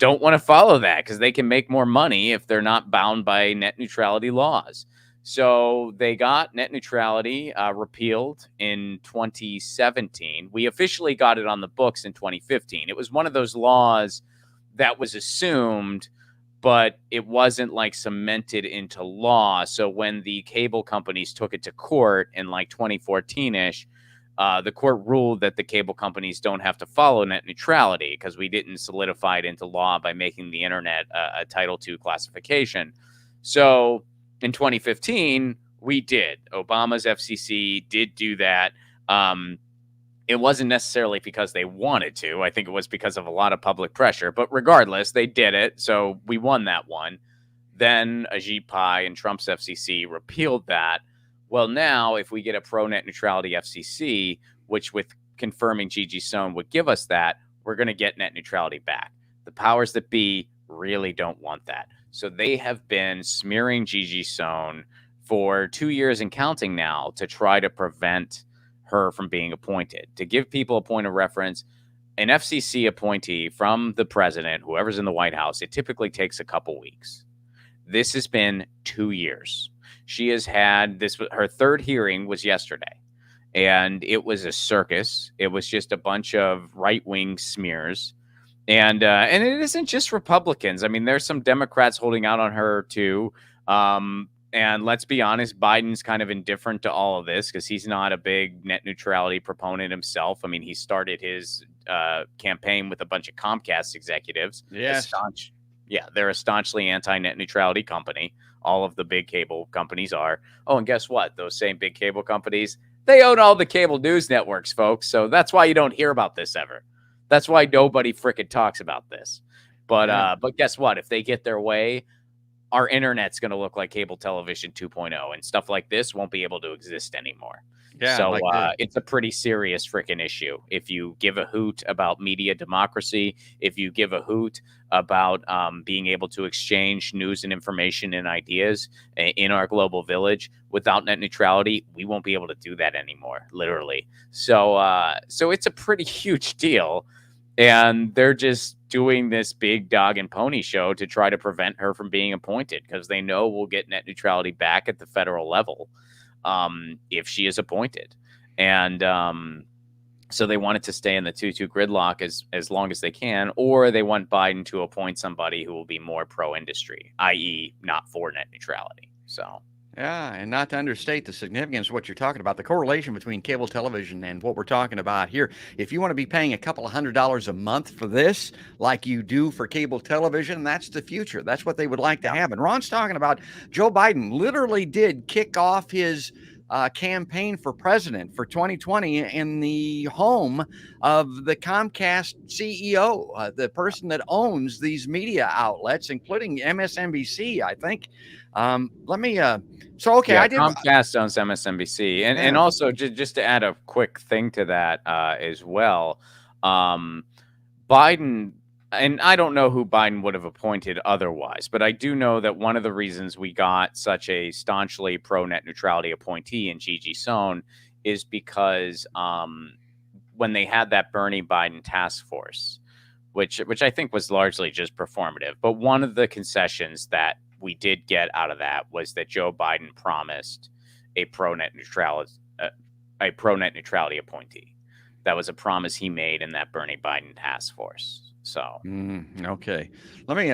don't want to follow that because they can make more money if they're not bound by net neutrality laws. So they got net neutrality repealed in 2017. We officially got it on the books in 2015. It was one of those laws that was assumed, but it wasn't like cemented into law. So when the cable companies took it to court in like 2014-ish, the court ruled that the cable companies don't have to follow net neutrality because we didn't solidify it into law by making the internet a Title II classification. So in 2015, we did. Obama's FCC did do that. It wasn't necessarily because they wanted to. I think it was because of a lot of public pressure. But regardless, they did it. So we won that one. Then Ajit Pai and Trump's FCC repealed that. Well, now, if we get a pro-net neutrality FCC, which with confirming Gigi Sohn would give us that, we're going to get net neutrality back. The powers that be really don't want that. So they have been smearing Gigi Sohn for 2 years and counting now to try to prevent her from being appointed. To give people a point of reference, an FCC appointee from the president, whoever's in the White House, it typically takes a couple weeks. This has been 2 years. She has had this, her third hearing was yesterday, and it was a circus. It was just a bunch of right-wing smears. And it isn't just Republicans. I mean, there's some Democrats holding out on her too. And let's be honest, Biden's kind of indifferent to all of this because he's not a big net neutrality proponent himself. I mean, he started his campaign with a bunch of Comcast executives. Yes. They're a staunchly anti-net neutrality company. All of the big cable companies are. Oh, and guess what? Those same big cable companies, they own all the cable news networks, folks. So that's why you don't hear about this ever. That's why nobody frickin' talks about this. But guess what? If they get their way, our internet's going to look like cable television 2.0, and stuff like this won't be able to exist anymore. Yeah, so like it's a pretty serious freaking issue. If you give a hoot about media democracy, if you give a hoot about being able to exchange news and information and ideas in our global village, without net neutrality, we won't be able to do that anymore, literally. So it's a pretty huge deal. And they're just doing this big dog and pony show to try to prevent her from being appointed because they know we'll get net neutrality back at the federal level if she is appointed. And so they want it to stay in the 2-2 gridlock as long as they can, or they want Biden to appoint somebody who will be more pro-industry, i.e. not for net neutrality. So... yeah, and not to understate the significance of what you're talking about, the correlation between cable television and what we're talking about here. If you want to be paying a couple of $100s a month for this, like you do for cable television, that's the future. That's what they would like to have. And Ron's talking about Joe Biden literally did kick off his campaign for president for 2020 in the home of the Comcast CEO, the person that owns these media outlets, including MSNBC, I think. Comcast owns MSNBC, and also just to add a quick thing to that as well, Biden, and I don't know who Biden would have appointed otherwise, but I do know that one of the reasons we got such a staunchly pro net neutrality appointee in Gigi Sohn is because when they had that Bernie Biden task force, which I think was largely just performative, but one of the concessions that we did get out of that was that Joe Biden promised a pro net neutrality appointee. That was a promise he made in that Bernie Biden task force. So, okay, let me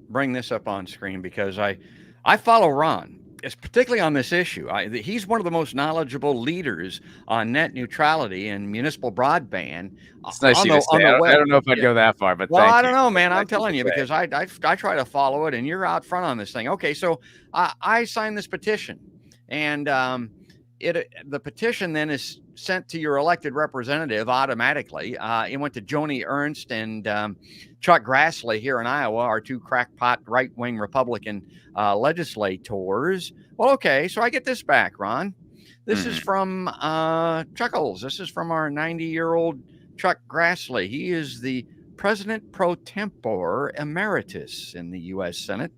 bring this up on screen because I follow Ron. It's particularly on this issue. He's one of the most knowledgeable leaders on net neutrality and municipal broadband. It's nice to say. I don't know if I'd go that far, but well, I don't know, man. I'm telling you because I try to follow it, and you're out front on this thing. Okay, so I signed this petition, and the petition then is sent to your elected representative automatically. It went to Joni Ernst and Chuck Grassley here in Iowa, our two crackpot right-wing Republican legislators. Well, okay, so I get this back, Ron. This is from Chuckles. This is from our 90-year-old Chuck Grassley. He is the President pro tempore emeritus in the U.S. Senate.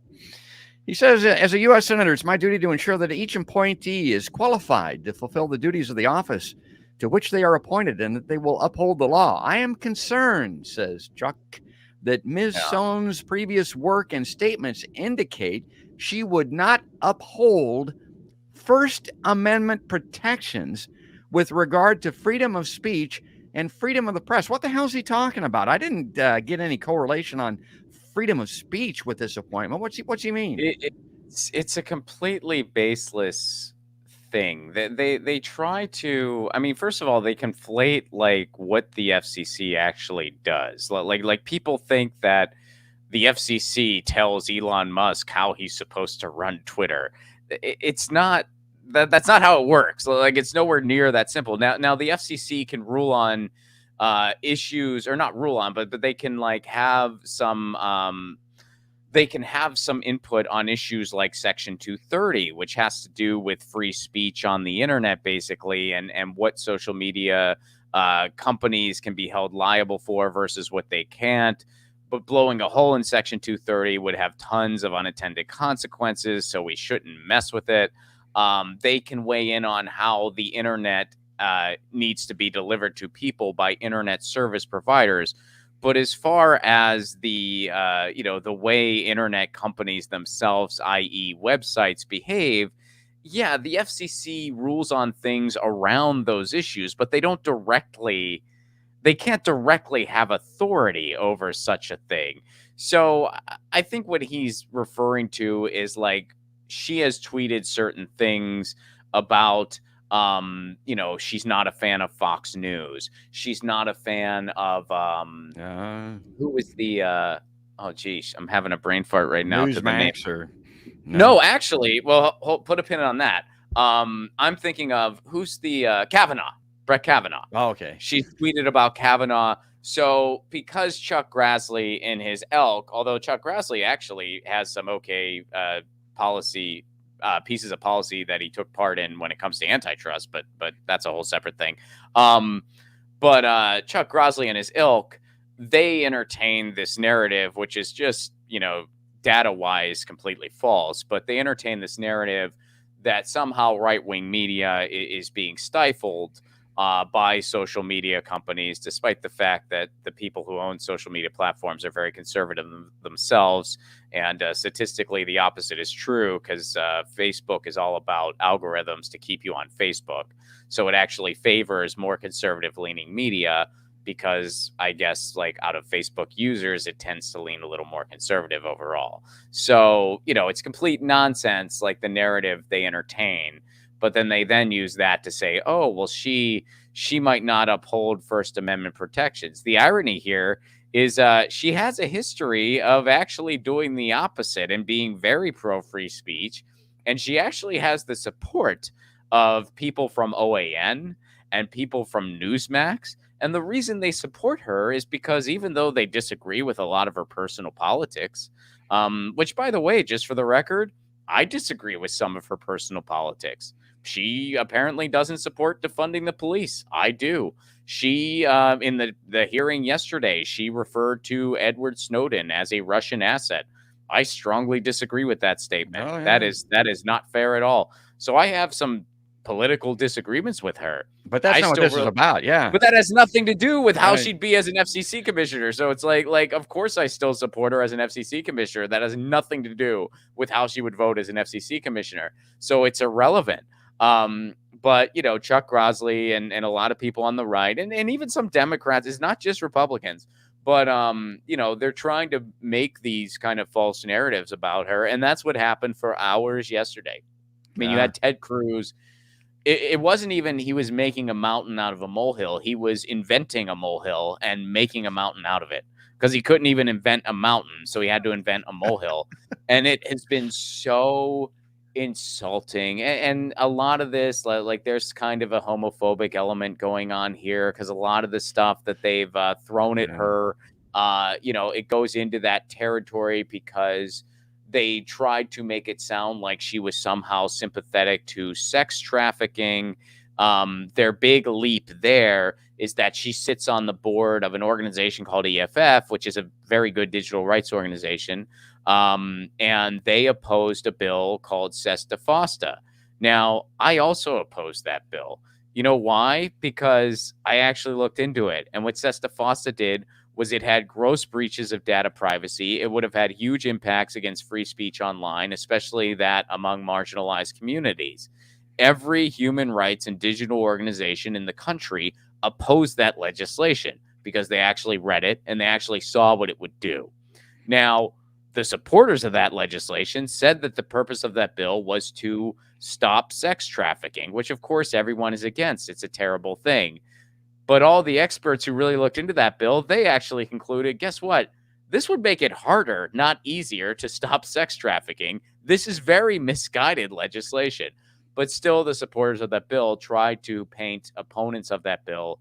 He says, as a U.S. Senator, it's my duty to ensure that each appointee is qualified to fulfill the duties of the office to which they are appointed and that they will uphold the law. I am concerned, says Chuck, that Ms. Yeah. Sohn's previous work and statements indicate she would not uphold First Amendment protections with regard to freedom of speech and freedom of the press. What the hell is he talking about? I didn't get any correlation on freedom of speech with this appointment. What's he mean? It's a completely baseless thing. They try to. I mean, first of all, they conflate like what the FCC actually does. Like people think that the FCC tells Elon Musk how he's supposed to run Twitter. It's not that's not how it works. Like it's nowhere near that simple. Now the FCC can rule on issues, or not rule on, but they can like have some input on issues like Section 230, which has to do with free speech on the internet, basically, and what social media companies can be held liable for versus what they can't. But blowing a hole in Section 230 would have tons of unintended consequences, so we shouldn't mess with it. They can weigh in on how the internet needs to be delivered to people by internet service providers. But as far as the the way internet companies themselves, i.e. websites, behave, yeah, the FCC rules on things around those issues, but they can't directly have authority over such a thing. So I think what he's referring to is like she has tweeted certain things about she's not a fan of Fox News. She's not a fan of who is the oh geez, I'm having a brain fart right now to the name. Newsmax or No, actually, well, put a pin on that. I'm thinking of who's the Kavanaugh, Brett Kavanaugh. Oh, okay. She tweeted about Kavanaugh. So because Chuck Grassley in his elk, although Chuck Grassley actually has some okay policy pieces of policy that he took part in when it comes to antitrust, but that's a whole separate thing. But Chuck Grassley and his ilk, they entertain this narrative, which is just, data-wise completely false, but they entertain this narrative that somehow right-wing media is being stifled by social media companies, despite the fact that the people who own social media platforms are very conservative themselves. And statistically, the opposite is true, because Facebook is all about algorithms to keep you on Facebook. So it actually favors more conservative-leaning media, because I guess like out of Facebook users, it tends to lean a little more conservative overall. So, it's complete nonsense, like the narrative they entertain. But then they use that to say, oh, well, she might not uphold First Amendment protections. The irony here is she has a history of actually doing the opposite and being very pro-free speech. And she actually has the support of people from OAN and people from Newsmax. And the reason they support her is because even though they disagree with a lot of her personal politics, which, by the way, just for the record, I disagree with some of her personal politics. She apparently doesn't support defunding the police. I do. She, in the hearing yesterday, she referred to Edward Snowden as a Russian asset. I strongly disagree with that statement. Oh, yeah. That is not fair at all. So I have some political disagreements with her. But that's not what this is about. Yeah. But that has nothing to do with how she'd be as an FCC commissioner. So it's like, of course, I still support her as an FCC commissioner. That has nothing to do with how she would vote as an FCC commissioner. So it's irrelevant. But, Chuck Grassley and a lot of people on the right, and even some Democrats, it's not just Republicans, but, they're trying to make these kind of false narratives about her. And that's what happened for hours yesterday. I mean, you had Ted Cruz. It wasn't even he was making a mountain out of a molehill. He was inventing a molehill and making a mountain out of it, because he couldn't even invent a mountain. So he had to invent a molehill. And it has been so insulting. And a lot of this, like there's kind of a homophobic element going on here, because a lot of the stuff that they've thrown at her, it goes into that territory because they tried to make it sound like she was somehow sympathetic to sex trafficking. Their big leap there is that she sits on the board of an organization called EFF, which is a very good digital rights organization. And they opposed a bill called Sesta Fosta. Now, I also opposed that bill. You know why? Because I actually looked into it. And what Sesta Fosta did was it had gross breaches of data privacy. It would have had huge impacts against free speech online, especially that among marginalized communities. Every human rights and digital organization in the country opposed that legislation because they actually read it and they actually saw what it would do. Now, the supporters of that legislation said that the purpose of that bill was to stop sex trafficking, which of course everyone is against. It's a terrible thing. But all the experts who really looked into that bill, they actually concluded, guess what? This would make it harder, not easier, to stop sex trafficking. This is very misguided legislation. But still, the supporters of that bill tried to paint opponents of that bill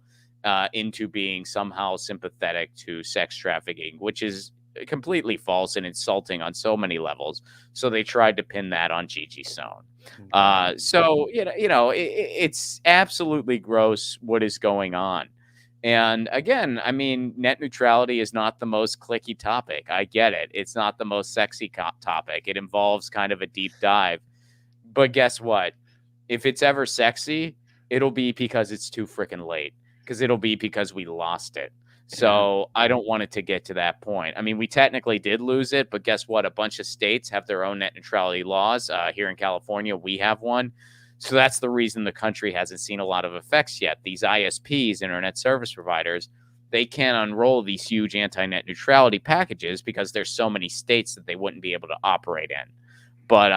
into being somehow sympathetic to sex trafficking, which is completely false and insulting on so many levels. So they tried to pin that on Gigi Sohn. So it's absolutely gross what is going on. And again, I mean, net neutrality is not the most clicky topic. I get it. It's not the most sexy topic. It involves kind of a deep dive. But guess what? If it's ever sexy, it'll be because it's too freaking late. Because it'll be because we lost it. So I don't want it to get to that point. I mean, we technically did lose it, but guess what? A bunch of states have their own net neutrality laws. Here in California, we have one. So that's the reason the country hasn't seen a lot of effects yet. These ISPs, internet service providers, they can't unroll these huge anti-net neutrality packages because there's so many states that they wouldn't be able to operate in. But,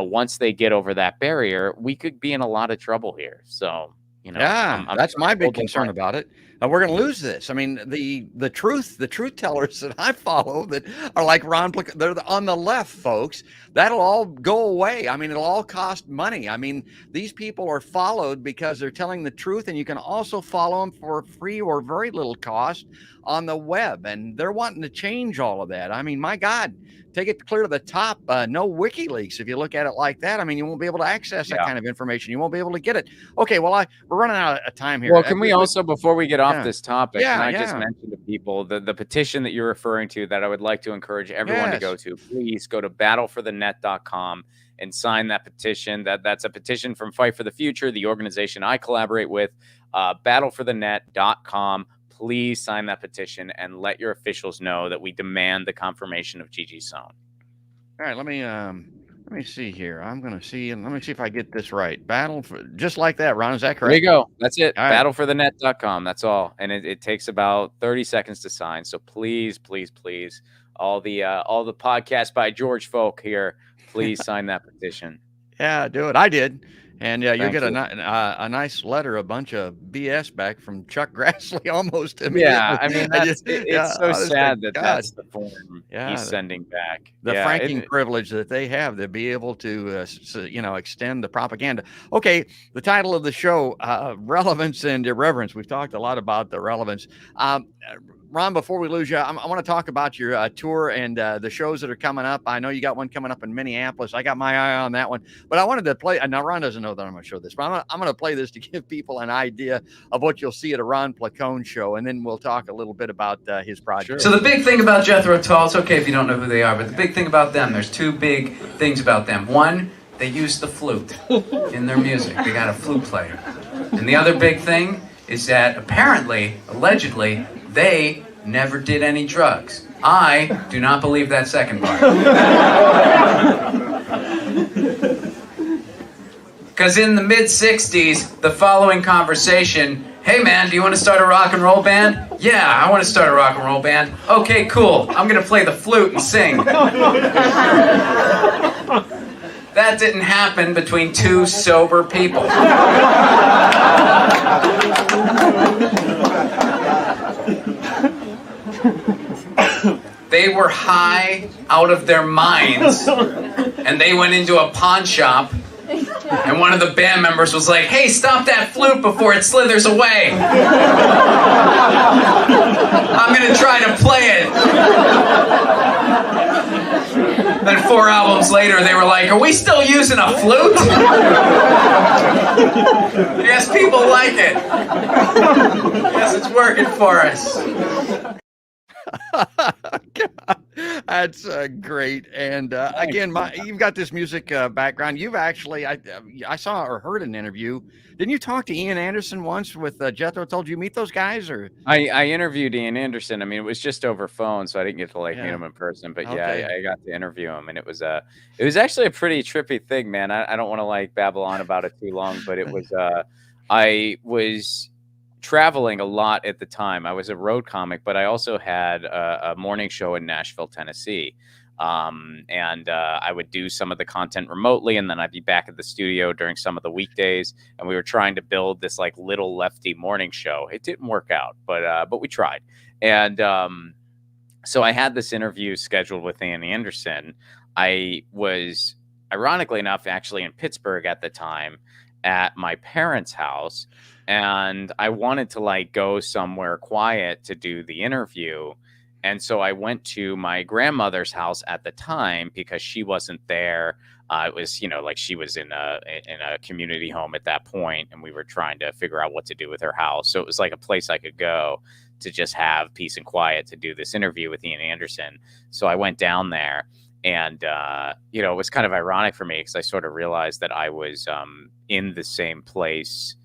once they get over that barrier, we could be in a lot of trouble here. So, that's my big concern about it. We're going to lose this. I mean, the truth tellers that I follow that are like Ron Placone, they're on the left, folks. That'll all go away. I mean, it'll all cost money. I mean, these people are followed because they're telling the truth, and you can also follow them for free or very little cost on the web. And they're wanting to change all of that. I mean, my God, take it clear to the top. No WikiLeaks. If you look at it like that, I mean, you won't be able to access that kind of information. You won't be able to get it. Okay, well, we're running out of time here. Well, can we also, before we get off this topic, can I just mention to people the petition that you're referring to that I would like to encourage everyone to go to? Please go to battleforthenet.com and sign that petition. That's a petition from Fight for the Future, the organization I collaborate with. Battleforthenet.com. Please sign that petition and let your officials know that we demand the confirmation of Gigi Sohn. All right, let me see here. I'm going to see, and let me see if I get this right. Battle for, just like that, Ron, is that correct? There you go. That's it. All right. Battleforthenet.com. That's all. And it takes about 30 seconds to sign. So please, please, please, all the podcasts by George folk here, please sign that petition. Yeah, do it. I did. And you'll get a nice letter, a bunch of BS back from Chuck Grassley almost immediately. Yeah, I mean, it's so sad that that's the form he's sending back. The franking privilege that they have to be able to, extend the propaganda. Okay, the title of the show, Relevance and Irreverence. We've talked a lot about the relevance. Ron, before we lose you, I want to talk about your tour and the shows that are coming up. I know you got one coming up in Minneapolis. I got my eye on that one. But I wanted to play. Now, Ron doesn't know that I'm going to show this, but I'm going to play this to give people an idea of what you'll see at a Ron Placone show. And then we'll talk a little bit about his project. Sure. So the big thing about Jethro Tull, it's okay if you don't know who they are, but the big thing about them, there's two big things about them. One, they use the flute in their music. They got a flute player. And the other big thing is that apparently, allegedly, they never did any drugs. I do not believe that second part. Because in the mid-'60s, the following conversation, hey man, do you want to start a rock and roll band? Yeah, I want to start a rock and roll band. Okay, cool. I'm going to play the flute and sing. That didn't happen between two sober people. They were high out of their minds, and they went into a pawn shop, and one of the band members was like, hey, stop that flute before it slithers away. I'm going to try to play it. Then 4 albums later, they were like, are we still using a flute? Yes, people like it. Yes, it's working for us. That's great. And again, you've got this music background. You've actually, I saw or heard an interview. Didn't you talk to Ian Anderson once with Jethro Tull? Did you meet those guys or? I interviewed Ian Anderson. I mean, it was just over phone, so I didn't get to like meet Yeah. him in person. But yeah, Okay. I got to interview him, and it was actually a pretty trippy thing, man. I don't want to like babble on about it too long, but it was I was traveling a lot at the time. I was a road comic, but I also had a morning show in Nashville, Tennessee. And I would do some of the content remotely, and then I'd be back at the studio during some of the weekdays. And we were trying to build this like little lefty morning show. It didn't work out, but we tried. And so I had this interview scheduled with Ian Anderson. I was, ironically enough, actually in Pittsburgh at the time at my parents' house, and I wanted to like go somewhere quiet to do the interview. And so I went to my grandmother's house at the time because she wasn't there. It was, like she was in a community home at that point, and we were trying to figure out what to do with her house. So it was like a place I could go to just have peace and quiet to do this interview with Ian Anderson. So I went down there, and it was kind of ironic for me because I sort of realized that I was in the same place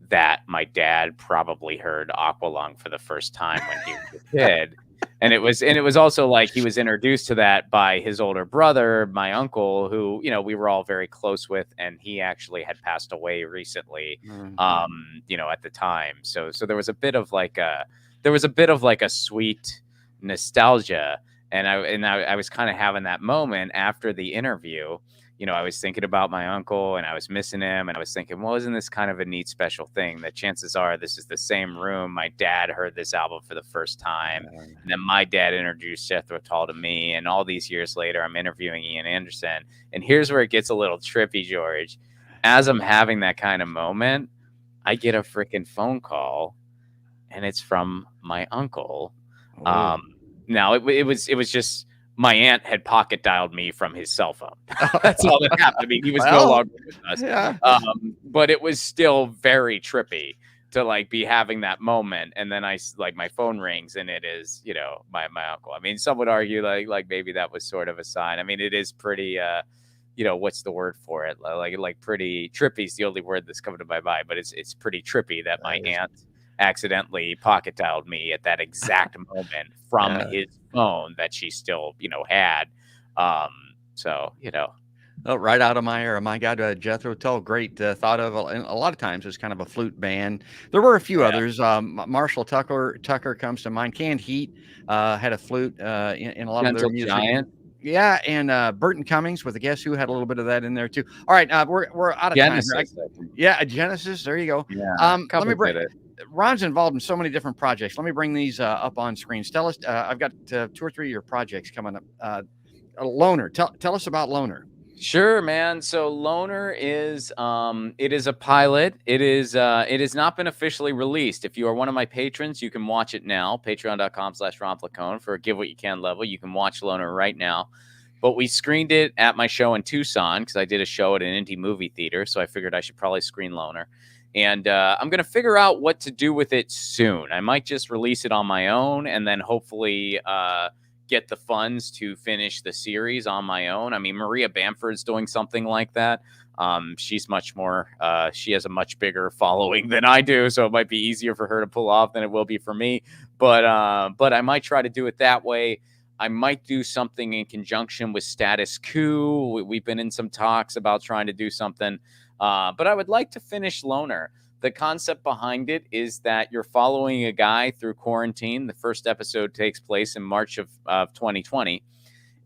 that my dad probably heard Aqualung for the first time when he was a kid. And it was also like he was introduced to that by his older brother, my uncle, who, we were all very close with, and he actually had passed away recently, at the time. So there was a bit of like a sweet nostalgia. And I was kind of having that moment after the interview. I was thinking about my uncle and I was missing him. And I was thinking, well, isn't this kind of a neat special thing that chances are this is the same room my dad heard this album for the first time. And then my dad introduced Jethro Tull to me. And all these years later, I'm interviewing Ian Anderson. And here's where it gets a little trippy, George. As I'm having that kind of moment, I get a freaking phone call, and it's from my uncle. Now it was just my aunt had pocket dialed me from his cell phone. That's all that happened. I mean, he was no longer with us. Yeah. But it was still very trippy to like be having that moment. And then my phone rings, and it is, my uncle. I mean, some would argue like maybe that was sort of a sign. I mean, it is pretty, what's the word for it? Like pretty trippy is the only word that's coming to my mind, but it's pretty trippy that my aunt accidentally pocket dialed me at that exact moment from his phone that she still, had. Oh, right out of my era. My God, Jethro Tull, great thought of. And a lot of times it's kind of a flute band. There were a few others. Marshall Tucker comes to mind. Canned Heat had a flute in a lot of their music. Giant. Yeah, and Burton Cummings with a Guess Who had a little bit of that in there too. All right, we're out of Genesis, time here. Genesis. There you go. Yeah, let me bring it. Ron's involved in so many different projects. Let me bring these up on screen. Tell us, I've got 2 or 3 of your projects coming up. Loner. Tell us about Loner. Sure, man. So Loner is it is a pilot. It has not been officially released. If you are one of my patrons, you can watch it now. Patreon.com/Ron Placone for a Give What You Can level. You can watch Loner right now. But we screened it at my show in Tucson because I did a show at an indie movie theater. So I figured I should probably screen Loner. And I'm going to figure out what to do with it soon. I might just release it on my own and then hopefully get the funds to finish the series on my own. I mean, Maria Bamford's doing something like that. She's much more, she has a much bigger following than I do. So it might be easier for her to pull off than it will be for me. But I might try to do it that way. I might do something in conjunction with Status Quo. We've been in some talks about trying to do something. But I would like to finish Loner. The concept behind it is that you're following a guy through quarantine. The first episode takes place in March of 2020.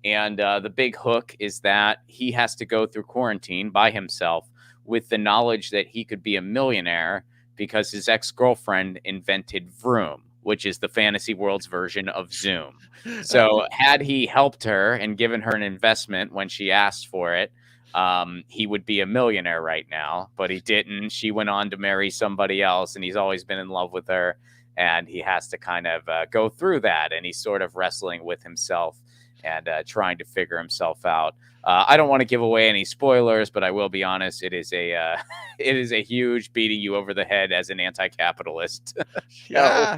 And the big hook is that he has to go through quarantine by himself with the knowledge that he could be a millionaire because his ex-girlfriend invented Vroom, which is the fantasy world's version of Zoom. So had he helped her and given her an investment when she asked for it, he would be a millionaire right now, but he didn't. She went on to marry somebody else, and he's always been in love with her, and he has to kind of go through that, and he's sort of wrestling with himself and trying to figure himself out. I don't want to give away any spoilers, but I will be honest. It is a huge beating you over the head as an anti-capitalist show,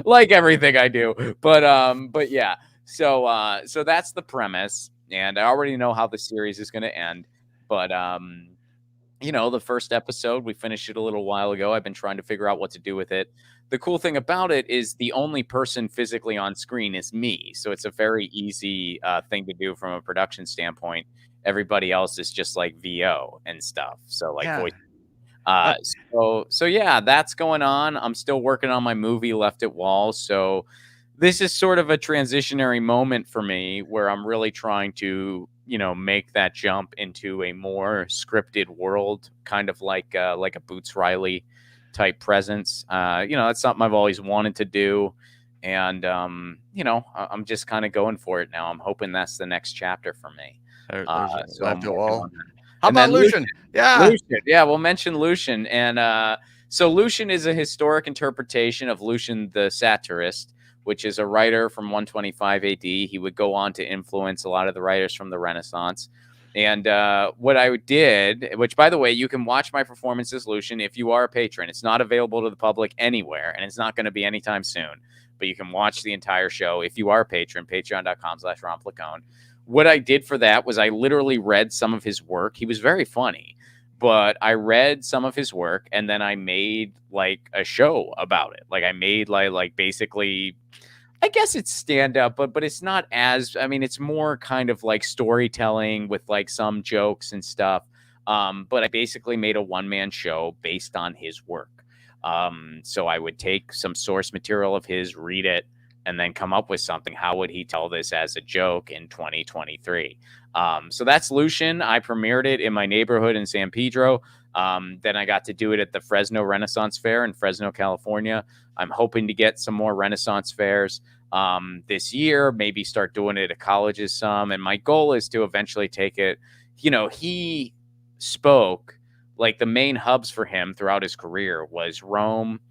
like everything I do. But yeah. So that's the premise, and I already know how the series is going to end. But the first episode, we finished it a little while ago. I've been trying to figure out what to do with it. The cool thing about it is the only person physically on screen is me. So it's a very easy thing to do from a production standpoint. Everybody else is just like VO and stuff. So like Yeah. voice. So yeah, that's going on. I'm still working on my movie Left at Wall. So this is sort of a transitionary moment for me where I'm really trying to, make that jump into a more scripted world, kind of like a Boots Riley type presence. That's something I've always wanted to do. And, I'm just kind of going for it now. I'm hoping that's the next chapter for me. There's So Left I'm at working Wall. on that. How And about then Lucian? Yeah. Lucian. Yeah, we'll mention Lucian. And so Lucian is a historic interpretation of Lucian the satirist, which is a writer from 125 AD. He would go on to influence a lot of the writers from the Renaissance. And what I did, which, by the way, you can watch my performance as Lucian if you are a patron. It's not available to the public anywhere, and it's not going to be anytime soon. But you can watch the entire show if you are a patron, patreon.com/Ron Placone. What I did for that was I literally read some of his work. He was very funny, but I read some of his work and then I made like a show about it. Like I made like basically, I guess it's stand up, but it's not as, I mean, it's more kind of like storytelling with like some jokes and stuff. But I basically made a one-man show based on his work. So I would take some source material of his, read it, and then come up with something. How would he tell this as a joke in 2023? So that's Lucian. I premiered it in my neighborhood in San Pedro. Then I got to do it at the Fresno Renaissance Fair in Fresno, California. I'm hoping to get some more Renaissance fairs this year, maybe start doing it at colleges some. And my goal is to eventually take it. He spoke, like the main hubs for him throughout his career was Rome,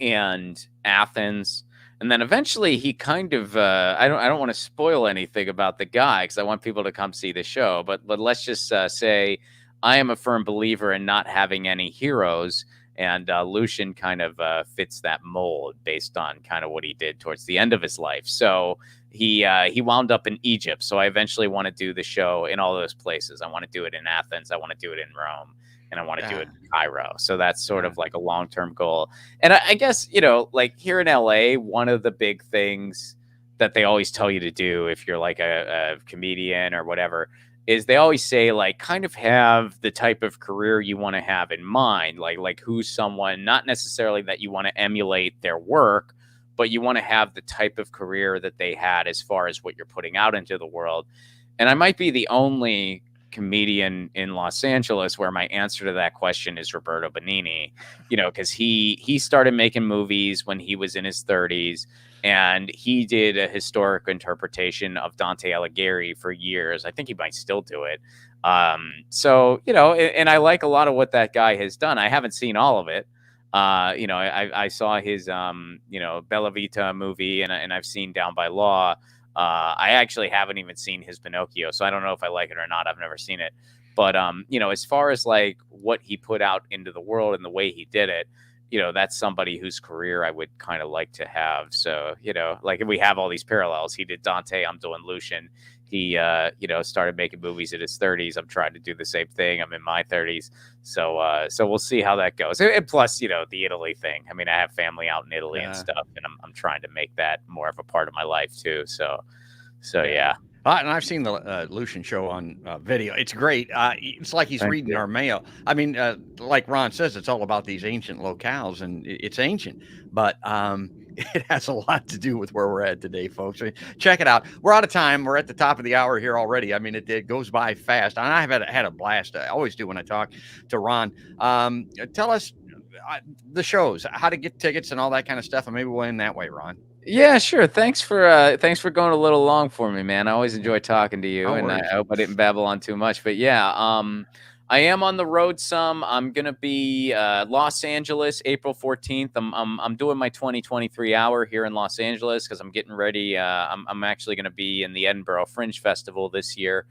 and Athens. And then eventually he kind of I don't want to spoil anything about the guy because I want people to come see the show, but let's just say I am a firm believer in not having any heroes, and Lucian kind of fits that mold based on kind of what he did towards the end of his life. So he wound up in Egypt. So I eventually want to do the show in all those places. I want to do it in Athens. I want to do it in Rome. And I want to do it in Cairo. So that's sort of like a long-term goal. And I guess, like here in LA, one of the big things that they always tell you to do if you're like a comedian or whatever is they always say like kind of have the type of career you want to have in mind, like who's someone, not necessarily that you want to emulate their work, but you want to have the type of career that they had as far as what you're putting out into the world. And I might be the only comedian in Los Angeles where my answer to that question is Roberto Benigni, because he started making movies when he was in his 30s, and he did a historic interpretation of Dante Alighieri for years. I think he might still do it. So and I like a lot of what that guy has done. I haven't seen all of it. I saw his Bella Vita movie, and I've seen Down by Law. I actually haven't even seen his Pinocchio, so I don't know if I like it or not. I've never seen it. But, as far as like what he put out into the world and the way he did it, that's somebody whose career I would kind of like to have. So, like we have all these parallels. He did Dante. I'm doing Lucian. He, started making movies in his 30s. I'm trying to do the same thing. I'm in my 30s. So we'll see how that goes. And plus, the Italy thing. I mean, I have family out in Italy and stuff, and I'm trying to make that more of a part of my life too. So yeah. And I've seen the Lucian show on video. It's great. It's like he's reading our mail. I mean, like Ron says, it's all about these ancient locales, and it's ancient, but it has a lot to do with where we're at today, folks. I mean, check it out. We're out of time. We're at the top of the hour here already. I mean, it goes by fast. And I've had a blast. I always do when I talk to Ron. Tell us the shows, how to get tickets and all that kind of stuff, and maybe we'll end that way, Ron. Yeah, sure. Thanks for going a little long for me, man. I always enjoy talking to you, and I hope I didn't babble on too much. But yeah, I am on the road some. I'm gonna be Los Angeles, April 14th. I'm doing my 2023 hour here in Los Angeles because I'm getting ready. I'm actually gonna be in the Edinburgh Fringe Festival this year,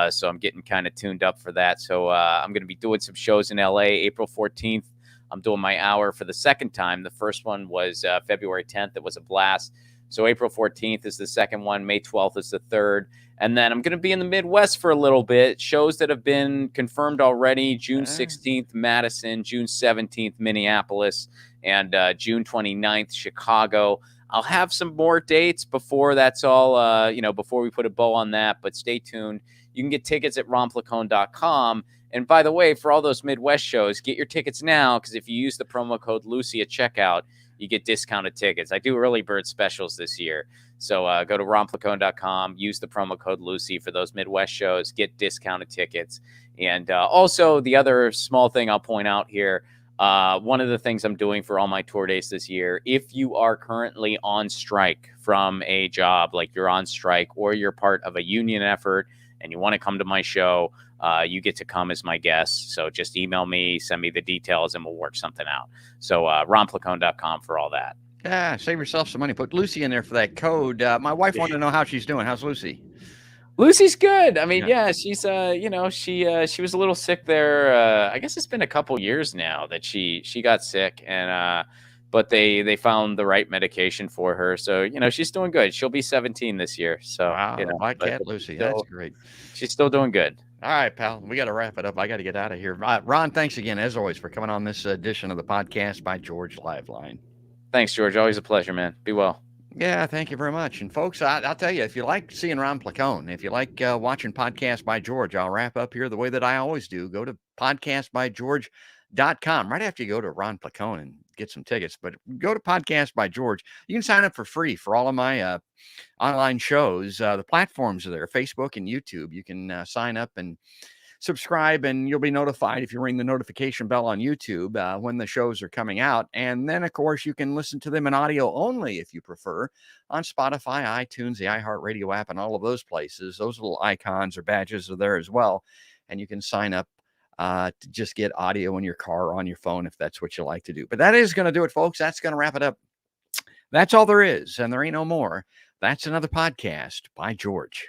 so I'm getting kind of tuned up for that. So I'm gonna be doing some shows in LA, April 14th. I'm doing my hour for the second time. The first one was February 10th. It was a blast. So April 14th is the second one. May 12th is the third. And then I'm going to be in the Midwest for a little bit. Shows that have been confirmed already: June 16th, Madison; June 17th, Minneapolis; and June 29th, Chicago. I'll have some more dates before that's all, before we put a bow on that. But stay tuned. You can get tickets at ronplacone.com. And by the way, for all those Midwest shows, get your tickets now, because if you use the promo code Lucy at checkout, you get discounted tickets. I do early bird specials this year. So go to ronplacone.com, use the promo code Lucy for those Midwest shows, get discounted tickets. And also, the other small thing I'll point out here, one of the things I'm doing for all my tour dates this year, if you are currently on strike from a job, like you're on strike or you're part of a union effort and you want to come to my show, you get to come as my guest. So just email me, send me the details, and we'll work something out. So ronplacone.com for all that. Yeah, save yourself some money. Put Lucy in there for that code. My wife wanted to know how she's doing. How's Lucy? Lucy's good. I mean, yeah, she's she was a little sick there. I guess it's been a couple years now that she got sick, and but they found the right medication for her. So, she's doing good. She'll be 17 this year. So, wow, my cat Lucy, that's great. She's still doing good. All right, pal. We got to wrap it up. I got to get out of here. Ron, thanks again, as always, for coming on this edition of the Podcast by George Live Line. Thanks, George. Always a pleasure, man. Be well. Yeah, thank you very much. And folks, I'll tell you, if you like seeing Ron Placone, if you like watching Podcast by George, I'll wrap up here the way that I always do. Go to podcastbygeorge.com right after you go to Ron Placone and get some tickets. But go to Podcast by George. You can sign up for free for all of my online shows. The platforms are there, Facebook and YouTube. You can sign up and subscribe, and you'll be notified if you ring the notification bell on YouTube when the shows are coming out. And then, of course, you can listen to them in audio only if you prefer on Spotify, iTunes, the iHeartRadio app, and all of those places. Those little icons or badges are there as well. And you can sign up to just get audio in your car or on your phone if that's what you like to do. But that is going to do it, folks. That's going to wrap it up. That's all there is, and there ain't no more. That's another podcast by George.